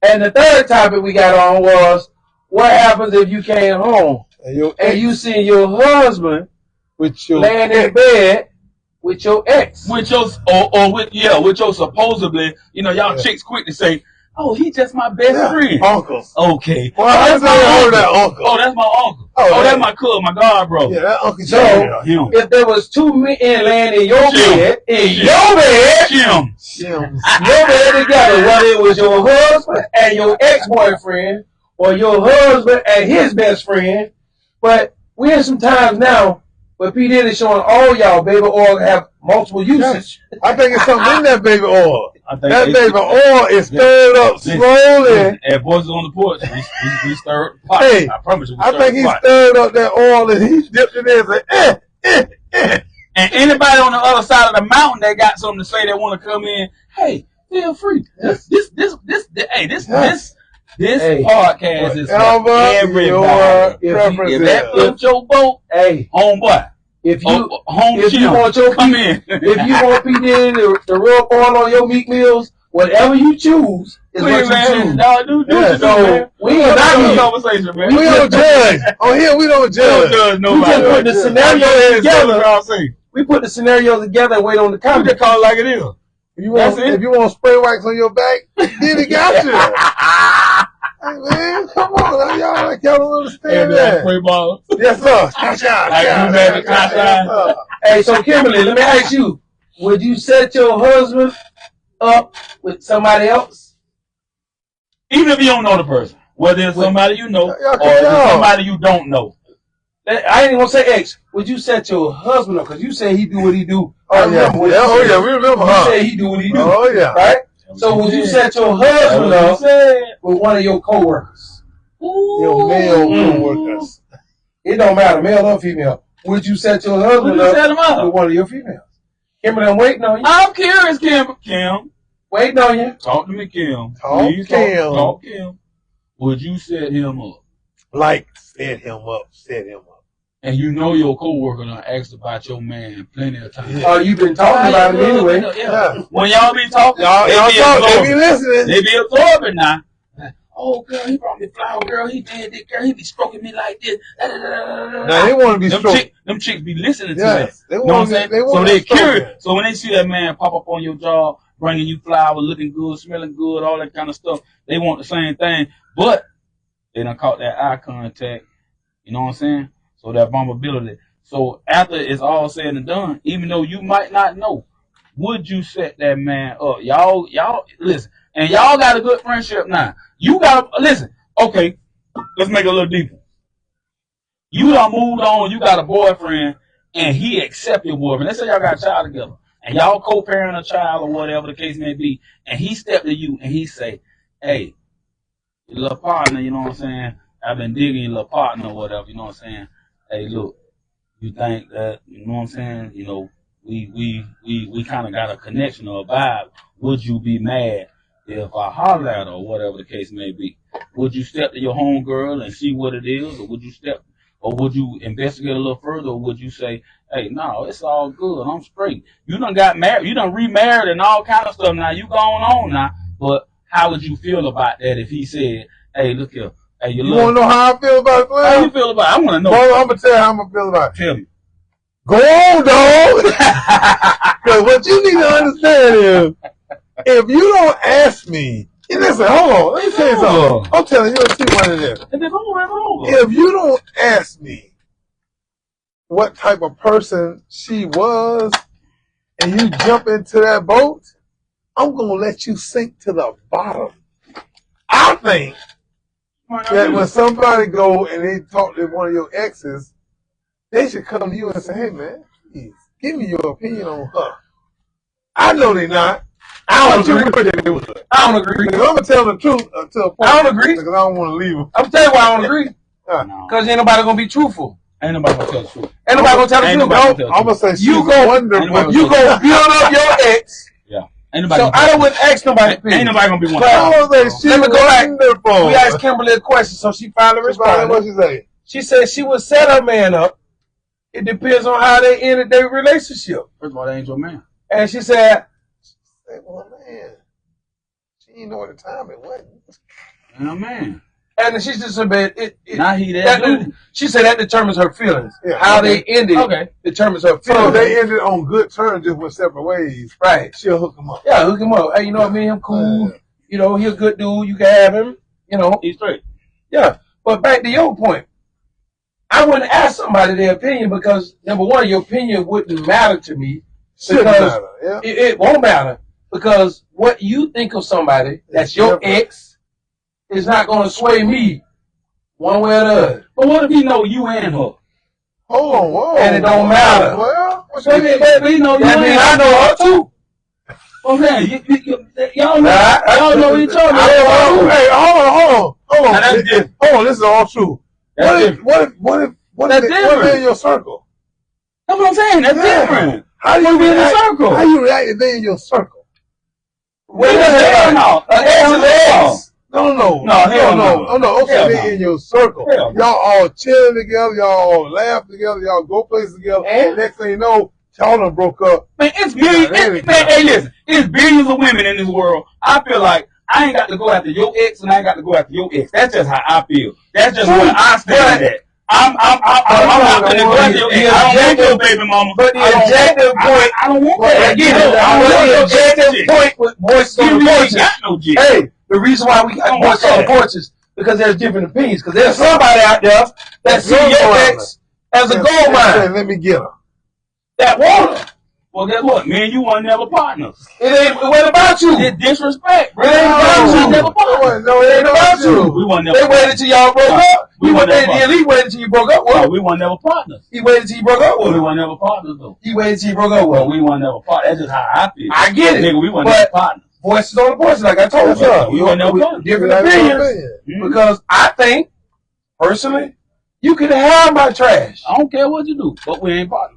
And the third topic we got on was what happens if you came home and you see your husband laying in bed with your ex, with your supposedly, y'all chicks quick to say, oh, he just my best friend. Uncle. Okay. Well, that's that uncle. Oh, that's my uncle. Oh, that's my cousin, my god bro. Yeah, that uncle. So if there was two men laying in your bed, your bed together, whether it was your husband and your ex-boyfriend or your husband and his best friend, but we in some times now where P. Diddy showing all y'all baby oil have multiple usage. I think it's something in that baby oil. That baby oil is stirred up slowly. And voices on the porch, we stirred the pot. Hey, I promise you, I think he stirred up that oil and he dipped it in and said, And anybody on the other side of the mountain that got something to say that want to come in, hey, feel free. This podcast is for everybody. If that flips your boat, hey, homeboy. If you want P. Diddy to rub oil on your meat meals, whatever you choose is what you choose. We don't conversation, man. We don't judge. Here we don't judge. We just put the scenario together. We put the scenario together and wait on the comment. We just call it like it is. If you want spray wax on your back, Diddy got you. Hey man, come on, y'all don't understand that. Spray ball. Yes, sir. Hey, so Kimberly, let me ask you: would you set your husband up with somebody else, even if you don't know the person, whether it's somebody you know or it's somebody you don't know? I ain't even gonna say ex. Would you set your husband up? Because you say he do what he do. We remember. You say he do what he do. Oh yeah, right. So would you set your husband up with one of your coworkers? Your male coworkers. It don't matter, male or female. Would you set your husband up with one of your females? Kimberly, I'm waiting on you. I'm curious, Kim. Waiting on you. Talk to me, Kim. Talk Kim. Would you set him up? Set him up. And you know your coworker done asked about your man plenty of times. Oh, you've been talking about him anyway. Yeah. When y'all be talking, they be listening. They be absorbing now. Oh, girl, he brought me flower, girl. He did this, girl. He be stroking me like this. Now, they want to be stroked. Them chicks be listening to that. You know what I'm saying? So they curious. So when they see that man pop up on your job, bringing you flowers, looking good, smelling good, all that kind of stuff, they want the same thing. But they done caught that eye contact. You know what I'm saying? So that vulnerability. So after it's all said and done, even though you might not know, would you set that man up? Y'all listen. And y'all got a good friendship now. You got to listen. Okay, let's make it a little deeper. You done moved on. You got a boyfriend, and he accept your boyfriend. Let's say y'all got a child together, and y'all co-parent a child or whatever the case may be. And he step to you and he say, "Hey, your little partner, you know what I'm saying? I've been digging your little partner or whatever, you know what I'm saying? Hey, look, you think that, you know what I'm saying? You know, we kind of got a connection or a vibe. Would you be mad if I holler at her or whatever the case may be? Would you step to your homegirl and see what it is, or would you investigate a little further, or would you say, hey, no, it's all good, I'm straight. You done got married, you done remarried and all kind of stuff now, you going on now, but how would you feel about that if he said, hey, look here, hey, you want to know how I feel about it? How you feel about it? I want to know. Well, I'm going to tell you how I'm going to feel about it. Tell me. Go on, dog. Because what you need to understand is, if you don't ask me, and listen, hold on, let me tell you something. I'm telling you, see one of this. If you don't ask me what type of person she was, and you jump into that boat, I'm going to let you sink to the bottom. I think that when somebody go and they talk to one of your exes, they should come to you and say, hey, man, please, give me your opinion on her. I know they're not. I don't agree. I don't agree. Because I'm going to tell the truth to a point. I don't agree. Because I don't want to leave them. I'm going to tell you why I don't agree. Because ain't nobody going to be truthful. Ain't nobody going to tell the truth. Ain't nobody going to tell the truth. I'm going to say you go build up your ex. Yeah. Ain't nobody so I wouldn't ask nobody. Ain't nobody going to be one. Let me go back. We asked Kimberly a question, so she finally responded. What she say? She said she would set her man up. It depends on how they ended their relationship. First of all, they ain't your man. And she said, well, man, she didn't know at the time it wasn't. Oh, man. And she just said, not he that she said that determines her feelings. Yeah, how they ended determines her feelings. So they ended on good terms, just went separate ways. Right. She'll hook him up. Yeah, hook him up. Hey, you know what, me and him cool. You know, he's a good dude. You can have him. You know. He's straight. Yeah. But back to your point. I wouldn't ask somebody their opinion because, number one, your opinion wouldn't matter to me. Because it won't matter. Because what you think of somebody that's your ex is not going to sway me one way or the other. But what if he know you and her? Hold on, whoa. And it don't matter. Well, we know you that means I know her too. Okay, y'all know each other. Hey, hold on. This is all true. What if they're in your circle? That's what I'm saying. That's different. How do you be in the circle? How you react if they're in your circle? No. Okay, they're in your circle. Y'all all chilling together. Y'all all laugh together. Y'all go places together. And next thing you know, y'all done broke up. Man, it's billions. Hey, listen, it's billions of women in this world. I feel like I ain't got to go after your ex, and I ain't got to go after your ex. That's just how I feel. That's just where I stand at. I'm not going to go after your ex. I don't want your baby mama. But the objective point, I don't want that. The objective point with voices on the porches. Hey, the reason why we got voices on the porches because there's different opinions. Because there's somebody out there that see your ex as a gold mine. Let me get her. That want her. Well, guess what? Me and you weren't never partners. It wasn't about you. It's disrespect, bro. It ain't about you. Never partners. No, it ain't about you. We weren't never They waited till y'all broke up. The elite waited till you broke up. Well, we weren't never partners. He waited till you broke up. Well, we weren't never partners, though. He waited till you broke up. Well, we weren't never partners. That's just how I feel. I get it. Nigga, we weren't never partners. Voices on the porches, like I told you. We weren't never partners. Different opinions. Because I think, personally, you can have my trash. I don't care what you do, but we ain't partners.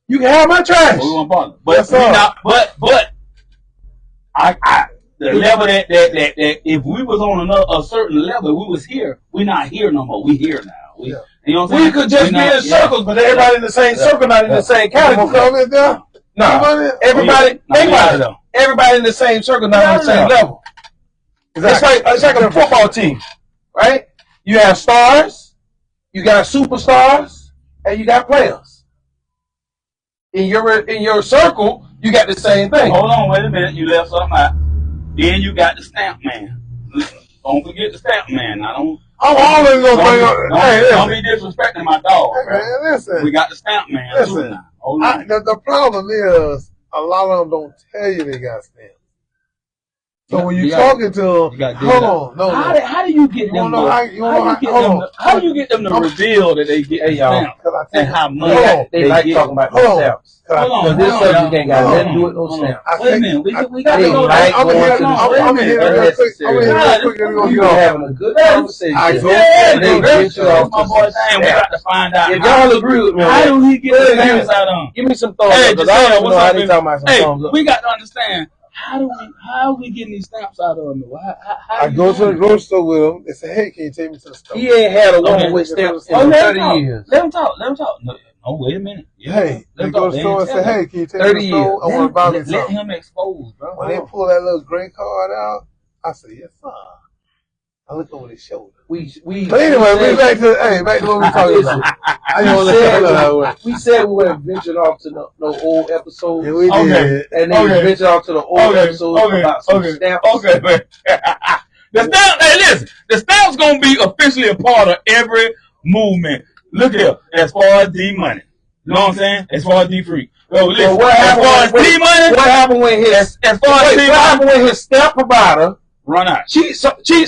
You can have my trash. Well, we weren't partners. But we not. But the level that if we was on a certain level, we was here. We're not here no more. We here now. You know what I'm saying? We could just be in circles, but everybody in the same circle, not in the same category. No, everybody. Think about it. Everybody in the same circle, not on the same level. Exactly. It's like a football team, right? You have stars, you got superstars, and you got players. In your circle, you got the same thing. Hold on, wait a minute. You left something out. Then you got the stamp man. Don't forget the stamp man. I'm always gonna bring up. Don't be disrespecting my dog. Hey, man, listen. We got the stamp man. Listen. The problem is a lot of them don't tell you they got stamps. So when you're talking to them, hold on, how do you get them? How do you get them to reveal that they get stamps and how much they like talking about stamps? Hold on, this subject ain't got nothing to do with no stamps. Wait a minute, we got to go. I'm here quick. You having a good conversation. We got to find out. If y'all agree with me, how do he get the stamps out of them? Give me some thumbs up, because I don't know how they talking about some thumbs up. We got to understand. How are we getting these stamps out of them? I go to the grocery store with them. They say, "Hey, can you take me to the store?" He ain't had a woman with stamps in 30 years. Let him talk. No, wait a minute. Hey, they go to the store and say, "Hey, can you take me to the store? I want to buy me something." Let him expose, bro. When they pull that little gray card out, I say, "Yes, sir." I look over his shoulder. But anyway, back to what we talking about. We said we weren't venturing off to no old episodes. Yeah, we did. And then we ventured off to the old episodes about some stamps. Okay, man. The stamp, hey, listen, the stamp's gonna be officially a part of every movement. Look here, as far as D Money. You know what I'm saying? As far as D Freak. Listen, what happened when his stamp provider run out? Cheats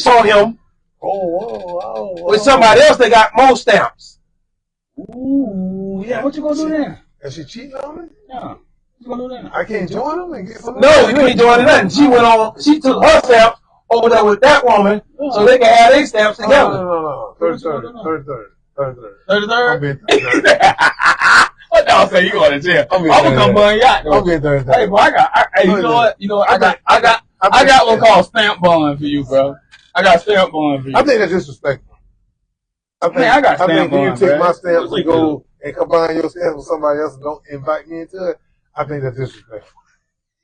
on him with somebody else that got more stamps. Ooh, yeah. What you gonna do then? Is she cheating on me? Yeah. What you gonna do then? I can't join him and get some. No, you ain't joining nothing. She took her stamps over there with that woman so they can have their stamps together. No. 33rd. What y'all say? You going to jail? I'm gonna come bun yacht though. I'm getting 33rd. Hey, bro, you know what? I got one called stamp bond for you, bro. I got stamp bond for you. I think that's disrespectful. I think when you take my stamps and go and combine your stamps with somebody else and don't invite me into it, I think that's disrespectful.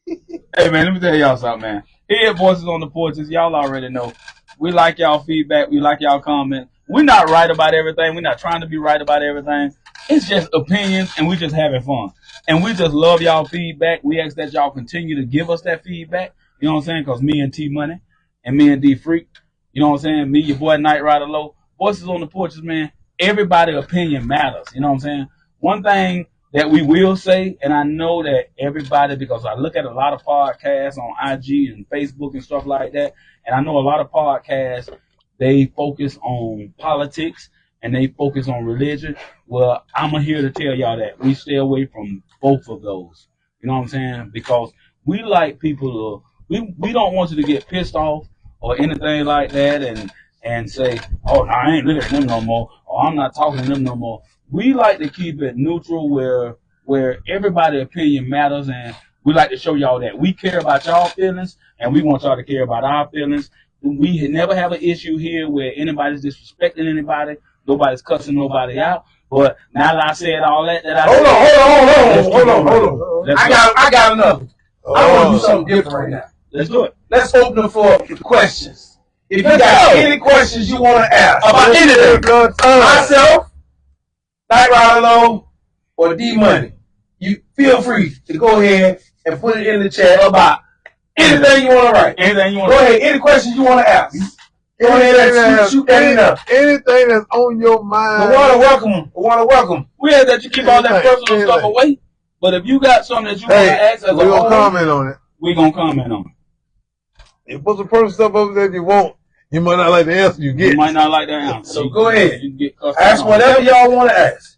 Hey, man, let me tell y'all something, man. Here at Voices on the Porches, y'all already know. We like y'all feedback. We like y'all comments. We're not right about everything. We're not trying to be right about everything. It's just opinions, and we just having fun. And we just love y'all feedback. We ask that y'all continue to give us that feedback. You know what I'm saying? Because me and T Money and me and D Freak, you know what I'm saying? Me, your boy, Night Rider Low. Voices on the Porches, man. Everybody's opinion matters. You know what I'm saying? One thing that we will say, and I know that everybody, because I look at a lot of podcasts on IG and Facebook and stuff like that, and I know a lot of podcasts, they focus on politics and they focus on religion. Well, I'm here to tell y'all that we stay away from both of those. You know what I'm saying? Because we like people to, we don't want you to get pissed off or anything like that and say, oh, no, I ain't looking at them no more, or I'm not talking to them no more. We like to keep it neutral where everybody's opinion matters, and we like to show y'all that we care about y'all feelings and we want y'all to care about our feelings. We never have an issue here where anybody's disrespecting anybody, nobody's cussing nobody out. But now that I said all that, hold on. I got another. I want to do something different right now. Let's do it. Let's open it for questions. If you got any questions you want to ask about anything, myself, Night Rider Low, or D Money, you feel free to go ahead and put it in the chat about anything you want to write. Go ahead. Any questions you want to ask. Go ahead and shoot that in up. Anything that's on your mind. We want to welcome. We ask that you keep all that personal stuff away. But if you got something that you want to ask us, we're going to comment on it. We're going to comment on it. You put some personal stuff over there if you want. You might not like the answer you get. You might not like the answer. So go ahead. Ask whatever y'all want to ask.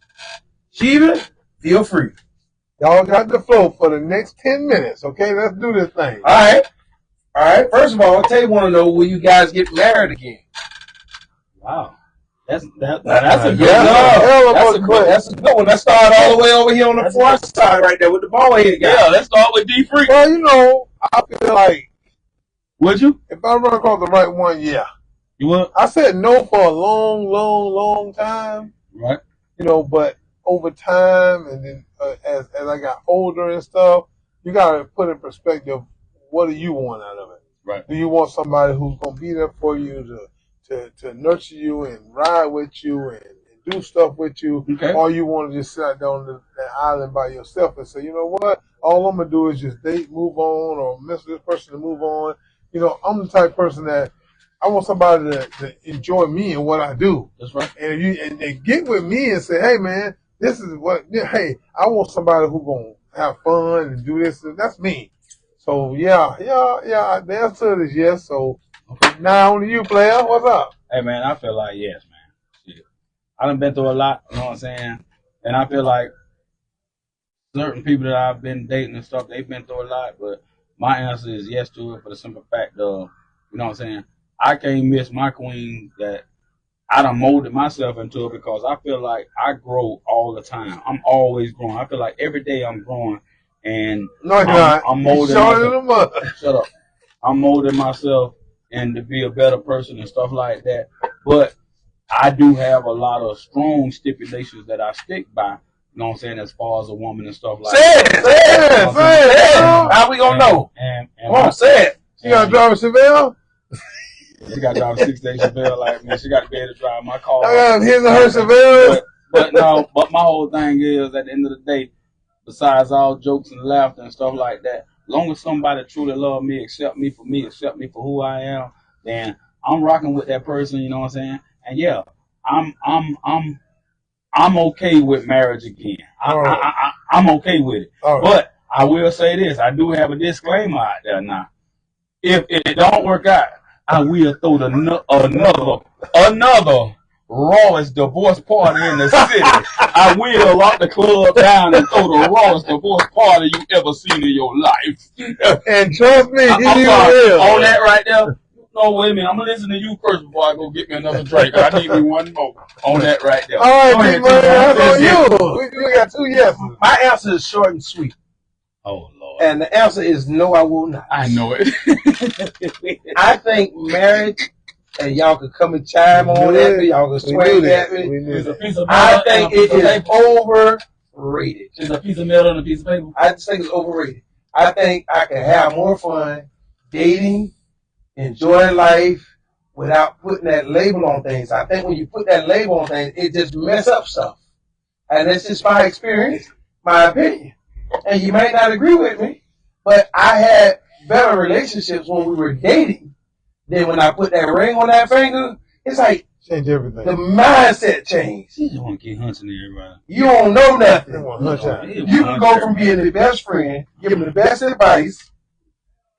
Shiva, feel free. Y'all got the flow for the next 10 minutes, okay? Let's do this thing. All right. First of all, I want to know, will you guys get married again? Wow. That's a good one. That's a good one. Let's start all the way over here on the far side right there with the ball head guy. Yeah, let's start with D Freak. Well, you know, I feel like. Would you? If I run across the right one, yeah. You would? I said no for a long time. Right. You know, but over time and then as I got older and stuff, you got to put in perspective, what do you want out of it? Right. Do you want somebody who's going to be there for you to nurture you and ride with you and do stuff with you? Okay. Or you want to just sit out there on that island by yourself and say, you know what? All I'm going to do is just date, move on, or miss this person to move on. You know, I'm the type of person that I want somebody to enjoy me and what I do. That's right. And if you get with me and say, hey, man, this is what, hey, I want somebody who's going to have fun and do this. And that's me. So, yeah. The answer is yes. So, now on to you, player. What's up? Hey, man, I feel like yes, man. Shit. I done been through a lot, you know what I'm saying? And I feel like certain people that I've been dating and stuff, they've been through a lot. But my answer is yes to it for the simple fact of, you know what I'm saying? I can't miss my queen that I done molded myself into it because I feel like I grow all the time. I'm always growing. I feel like every day I'm growing. And I'm molding myself. Shut up. I'm molding myself and to be a better person and stuff like that. But I do have a lot of strong stipulations that I stick by. You know what I'm saying? As far as a woman and stuff like that. Say it. How we gonna know? And come on, say it. You got to drive a Chevelle? She got to drive a 6-day Chevelle like me. She got to be able to drive my car. I got his and her Chevelle. But no, but my whole thing is, at the end of the day, besides all jokes and laughter and stuff like that, as long as somebody truly love me, accept me for who I am, then I'm rocking with that person. You know what I'm saying? And yeah, I'm okay with marriage again. I'm okay with it. Right. But I will say this: I do have a disclaimer out there now. If it don't work out, I will throw another rawest divorce party in the city. I will lock the club down and throw the rawest divorce party you ever seen in your life. And trust me, I'm sorry, on that right there. No, wait a minute. I'm gonna listen to you first before I go get me another drink. I need me one more on that right there. All right, that's on you. We got 2 yeses. My answer is short and sweet. Oh Lord. And the answer is no, I will not. I know it. I think marriage, and y'all could come and chime on that. Y'all can swing at me. I think it is overrated. Is a piece of metal and a piece of paper? I just think it's overrated. I think I can have more fun dating, enjoying life without putting that label on things. I think when you put that label on things, it just mess up stuff. And that's just my experience, my opinion. And you might not agree with me, but I had better relationships when we were dating than when I put that ring on that finger. It's like change everything. The mindset changed. You just want to get hunching everybody. You don't know nothing. You can go from being the best friend, giving the best advice,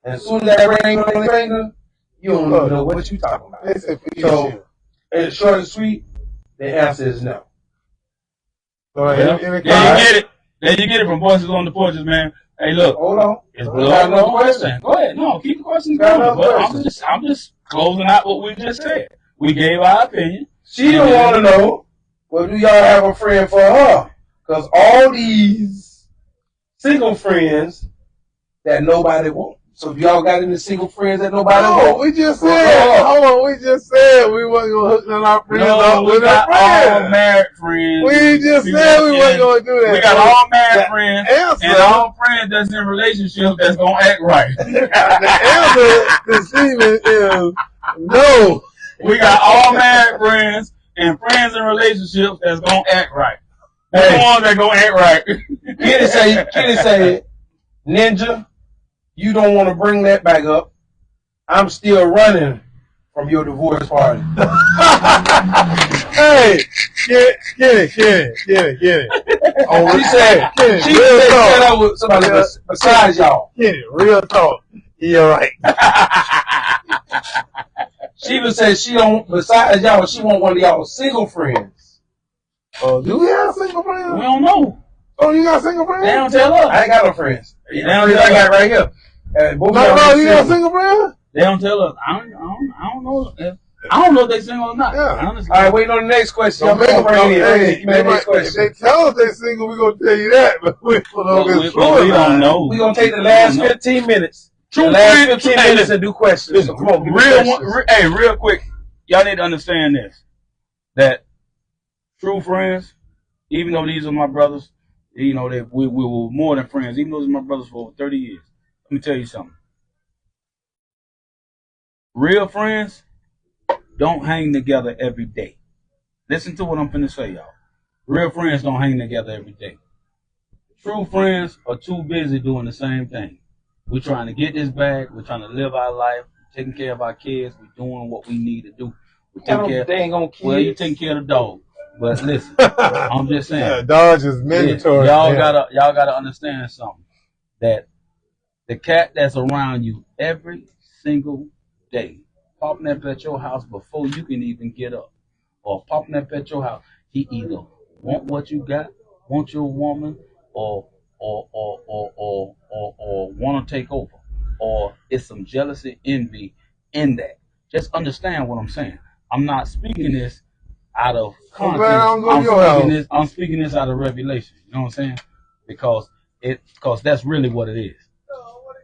and as soon as that ring on your finger, you don't even know what you're talking about. So, and short and sweet, the answer is no. There you get it. There you get it from Voices on the Porches, man. Hey, look. Hold on. It's blood on the question. Go ahead. No, keep the questions going. But I'm just closing out what we just said. We gave our opinion. She don't want to know, well, do y'all have a friend for her? Because all these single friends that nobody wants. So if y'all got any single friends that nobody wants? We just said, hold on, we just said we wasn't going to hook none of our friends up with our friends. All married friends. We just said we wasn't going to do that. We got all married friends and all friends that's in relationships that's going to act right. The answer to Steven is no. We got all married friends and friends in relationships that's going to act right. The ones that going to act right. Kenny say, Ninja, you don't want to bring that back up. I'm still running from your divorce party. Hey, get it. She said set up with somebody besides y'all. Get it, real talk. You're right. She even said she don't, besides y'all, she want one of y'all single friends. Do we have single friends? We don't know. Oh, you got single friends? They don't tell us. I ain't got no friends. They don't tell I got right here. No, you got single friends? They don't tell us. I don't know. I don't know if they single or not. Yeah. Honestly. All right, waiting on the next question. If they tell us they're single, we're going to tell you that. But we don't know. We're going to take the last 15 minutes. The last 15 minutes and do questions. Listen, come on, real quick. Y'all need to understand this. That true friends, even though these are my brothers, you know, we were more than friends. Even though these are my brothers for over 30 years. Let me tell you something. Real friends don't hang together every day. Listen to what I'm finna say, y'all. Real friends don't hang together every day. True friends are too busy doing the same thing. We're trying to get this bag. We're trying to live our life. We're taking care of our kids. We're doing what we need to do. We're taking care. Well, you're taking care of the dog. But listen, I'm just saying. Yeah, dogs is mandatory. Y'all gotta understand something. That the cat that's around you every single day, popping up at your house before you can even get up, or popping up at your house, he either want what you got, want your woman, or want to take over, or it's some jealousy, envy in that. Just understand what I'm saying. I'm not speaking this out of context. I'm speaking this out of revelation. You know what I'm saying? Because that's really what it is.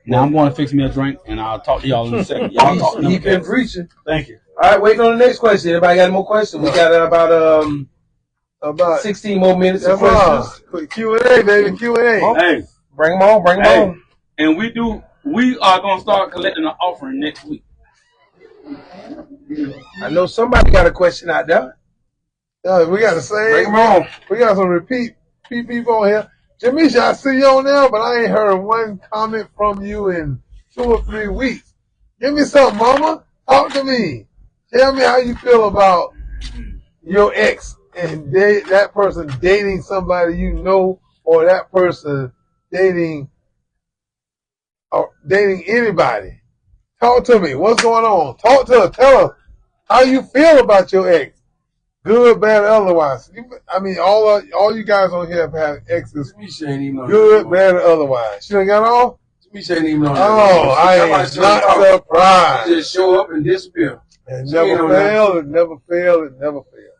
Now I'm going to fix me a drink, and I'll talk to y'all in a second. Y'all talk to me. You've been preaching. Thank you. All right, waiting on the next question. Everybody got any more questions? We got about 16 more minutes of questions. Q&A, baby, Q&A. Hey, bring them on. And we are going to start collecting an offering next week. I know somebody got a question out there. We got the same. Bring them on. We got some repeat people on here. Jamisha, I see you on there, but I ain't heard one comment from you in 2 or 3 weeks. Give me something, mama. Talk to me. Tell me how you feel about your ex and that person dating somebody you know, or that person dating anybody. Talk to me. What's going on? Talk to us. Tell us how you feel about your ex. Good, bad, or otherwise. I mean, all you guys on here have had exes. Good, bad, or otherwise. She done got off? She ain't even on. Oh, I am not surprised. Just show up and disappear. It never failed. It never failed. It never failed.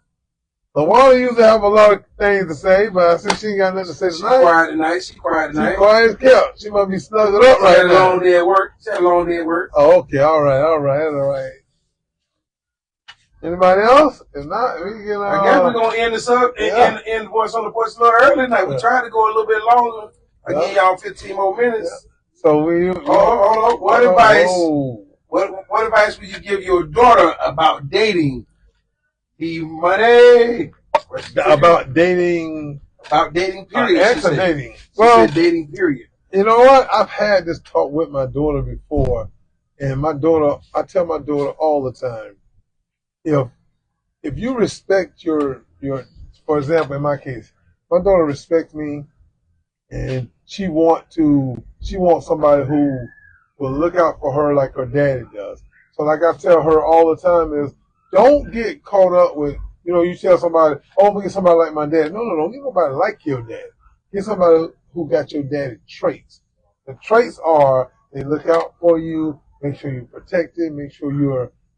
LaWanda used to have a lot of things to say, but I said she ain't got nothing to say tonight. She quiet tonight. She quiet as kept. She must be snuggled up right now. She had a long day at work. Oh, okay. All right. Anybody else? If not, we can. I guess we're gonna end this up and end Voice on the Porch a little early tonight. We tried to go a little bit longer. I give y'all 15 more minutes. Yeah. So what advice? What advice would you give your daughter about dating? The money about dating. About dating. Period. Dating. Well, dating. Period. You know what? I've had this talk with my daughter before, and I tell my daughter all the time, if you respect your, for example, in my case, my daughter respects me, and she wants somebody who will look out for her like her daddy does. So like I tell her all the time is, don't get caught up with, you tell somebody, oh, I'm going to get somebody like my dad. No, get somebody like your dad. Get somebody who got your daddy traits. The traits are, they look out for you, make sure you're protected, make sure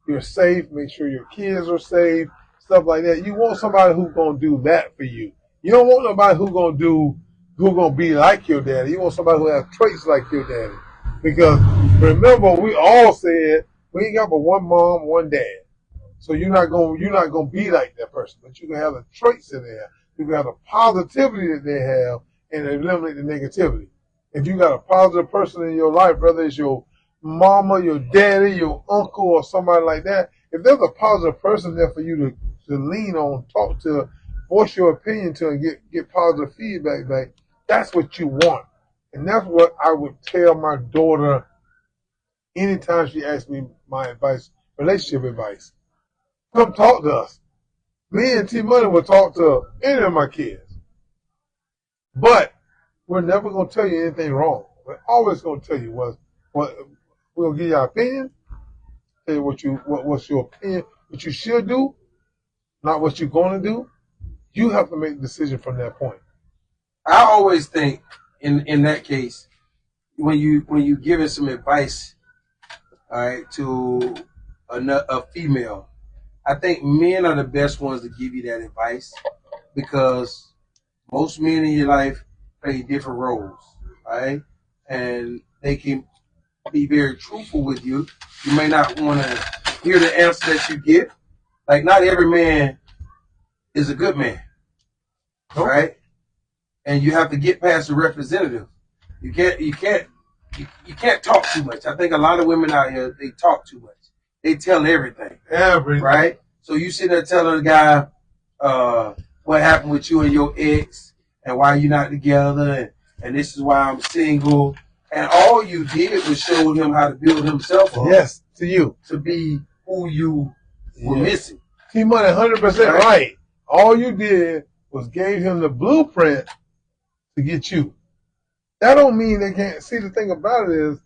you're safe, make sure your kids are safe, stuff like that. You want somebody who's going to do that for you. You don't want nobody who's going to be like your daddy. You want somebody who has traits like your daddy. Because remember, we all said we ain't got but one mom, one dad. So you're not gonna be like that person, but you can have the traits in there. You can have the positivity that they have and eliminate the negativity. If you got a positive person in your life, whether it's your mama, your daddy, your uncle, or somebody like that, if there's a positive person there for you to lean on, talk to, voice your opinion to, and get positive feedback back, that's what you want. And that's what I would tell my daughter anytime she asks me my advice, relationship advice. Come talk to us. Me and T Money will talk to any of my kids. But we're never going to tell you anything wrong. We're always going to tell you what we're going to give you our opinion, tell you what's your opinion, what you should do, not what you're going to do. You have to make the decision from that point. I always think in that case, when you giving some advice, all right, to a female, I think men are the best ones to give you that advice, because most men in your life play different roles, right? And they can be very truthful with you. You may not want to hear the answer that you get. Like, not every man is a good man, right? And you have to get past the representative. You can't talk too much. I think a lot of women out here, they talk too much. They tell everything. Right? So you sit there telling the guy what happened with you and your ex and why you're not together and this is why I'm single. And all you did was show him how to build himself up. Yes, to you. To be who you were missing. T-Money 100% right. All you did was gave him the blueprint to get you. That don't mean they can't. See, the thing about it is,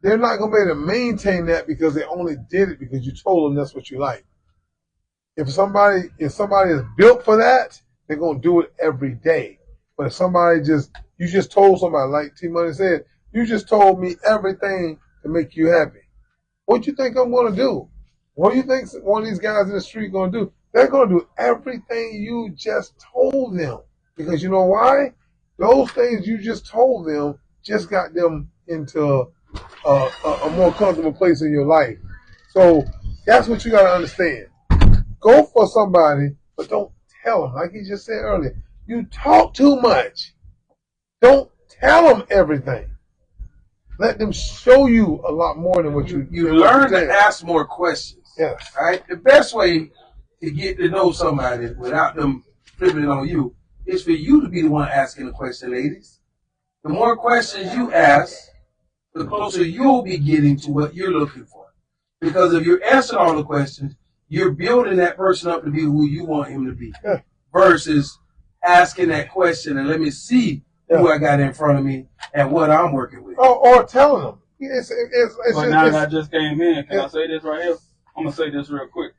they're not going to be able to maintain that because they only did it because you told them that's what you like. If somebody is built for that, they're going to do it every day. But if you just told somebody, like T-Money said, you just told me everything to make you happy. What do you think I'm going to do? What do you think one of these guys in the street going to do? They're going to do everything you just told them. Because you know why? Those things you just told them just got them into a more comfortable place in your life. So that's what you got to understand. Go for somebody, but don't tell them. Like he just said earlier, you talk too much. Don't tell them everything. let them show you a lot more than what you learn to ask more questions. Yes. Right? The best way to get to know somebody without them flipping it on you is for you to be the one asking the question, ladies. The more questions you ask, the closer you'll be getting to what you're looking for. Because if you're answering all the questions, you're building that person up to be who you want him to be. Yeah. Versus asking that question and let me see who I got in front of me and what I'm working with. Or telling them. But now that I just came in, can I say this right here? I'm going to say this real quick.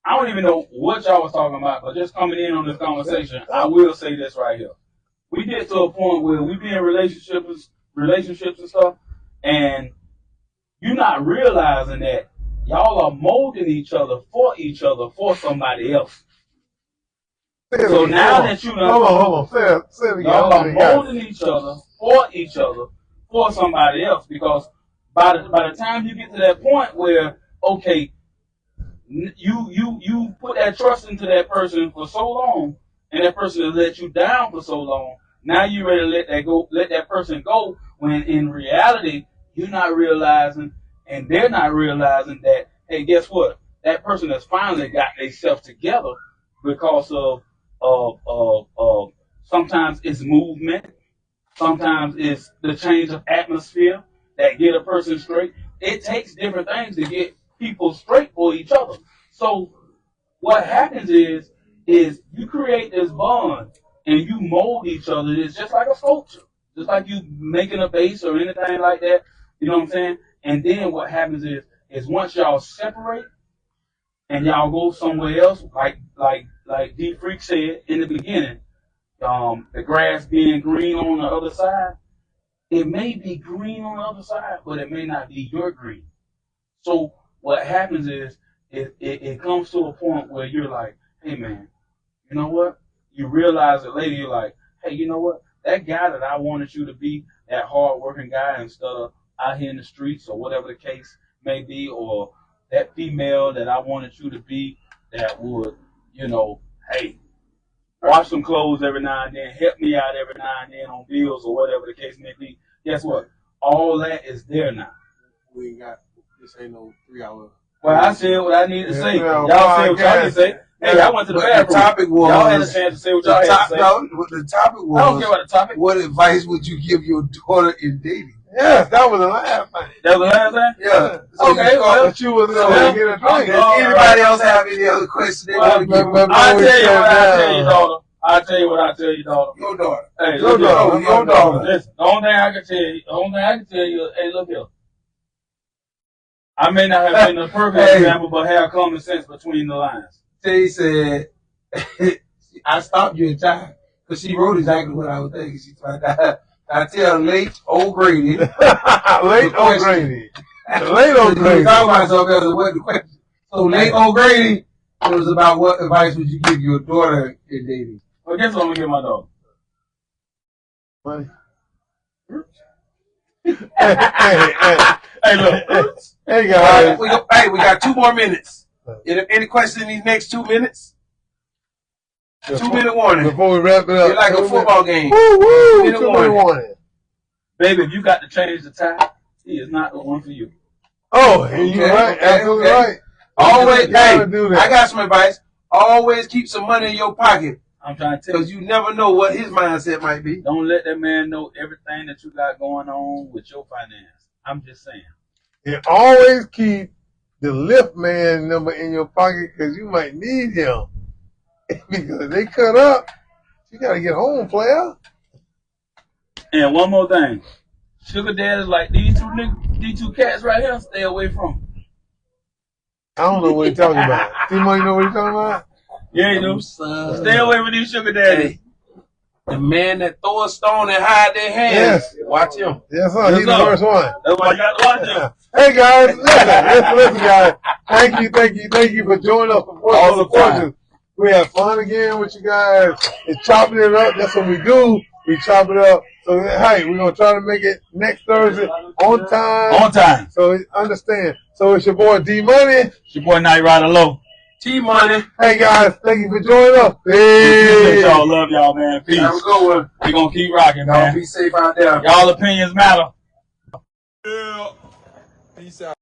I don't even know what y'all was talking about, but just coming in on this conversation, I will say this right here. We get to a point where we be in relationships and stuff, and you're not realizing that y'all are molding each other for somebody else. So now that you know, hold on. Say it again. Y'all are molding each other for somebody else, because by the time you get to that point where, okay, you put that trust into that person for so long, and that person has let you down for so long. Now you ready to let that person go, when in reality you're not realizing, and they're not realizing that, hey, guess what? That person has finally got themselves together because of sometimes it's movement, sometimes it's the change of atmosphere that get a person straight. It takes different things to get people straight for each other. So what happens is you create this bond and you mold each other. It's just like a sculpture, just like you making a base or anything like that. You know what I'm saying? And then what happens is once y'all separate and y'all go somewhere else, like D Freak said in the beginning, the grass being green on the other side, it may be green on the other side, but it may not be your green. So what happens is it comes to a point where you're like, hey man, you know what? You realize it later, you're like, hey, you know what? That guy that I wanted you to be, that hard-working guy instead of out here in the streets or whatever the case may be, or that female that I wanted you to be that would, you know, hey, wash some clothes every now and then, help me out every now and then on bills or whatever the case may be. Guess what? All that is there now. We ain't got, this ain't no 3 hour. Well, I said what I need to say. Y'all said what y'all need to say. Hey, I went to the bathroom. The topic was, y'all had a chance to say what y'all had to say. No, the topic was, I don't care about the topic. What advice would you give your daughter in dating? Yes, that was the last thing. That was the last thing? Yeah. So okay, well. But you was get a drink. Does anybody else have any other questions they want to give? I'll tell you what I tell you, daughter. I'll tell you what I tell you, daughter. Your daughter. Hey, your daughter. Listen, the only thing I can tell you, hey, look here. I may not have been the perfect example, but have common sense between the lines. Tay said, I stopped you in time because she wrote exactly what I was thinking. She tried I tell late old Grady. Late old Grady. Late old Grady. Talk about something else. What the question? So late old Grady, it was about what advice would you give your daughter in dating? Well, guess what I'm gonna give my daughter? Money. Hey, look. Hey, guys. We got 2 more minutes. Any questions in these next 2 minutes? 2-minute warning. Before we wrap it up. It's like a football game. Woo! 2-minute warning. Baby, if you got to change the tie, he is not the one for you. Oh, you're right. Absolutely right. Always, I got some advice. Always keep some money in your pocket. I'm trying to tell you. Because you never know what his mindset might be. Don't let that man know everything that you got going on with your finance. I'm just saying. And always keep the lift man number in your pocket because you might need him. Because if they cut up, you got to get home, player. And one more thing. Sugar daddies like these two cats right here, stay away from them. I don't know what you're talking about. T-Money know what you're talking about? Yeah, you do. Stay away from these sugar daddies. The man that throw a stone and hide their hands. Yes. Watch him. Yes, sir. He's the first one. That's why you got to watch him. Hey, guys. Listen, guys. Thank you for joining us for all the questions. We have fun again with you guys. It's chopping it up. That's what we do. We chop it up. So, hey, we're going to try to make it next Thursday on time. On time. So, understand. So, it's your boy D-Money. It's your boy Night Rider Low. T-Money. Hey, guys. Thank you for joining us. Peace. Y'all love y'all, man. Peace. Have a good one. We're going to keep rocking, man. Y'all be safe out there. Y'all opinions matter. Yeah. Peace out.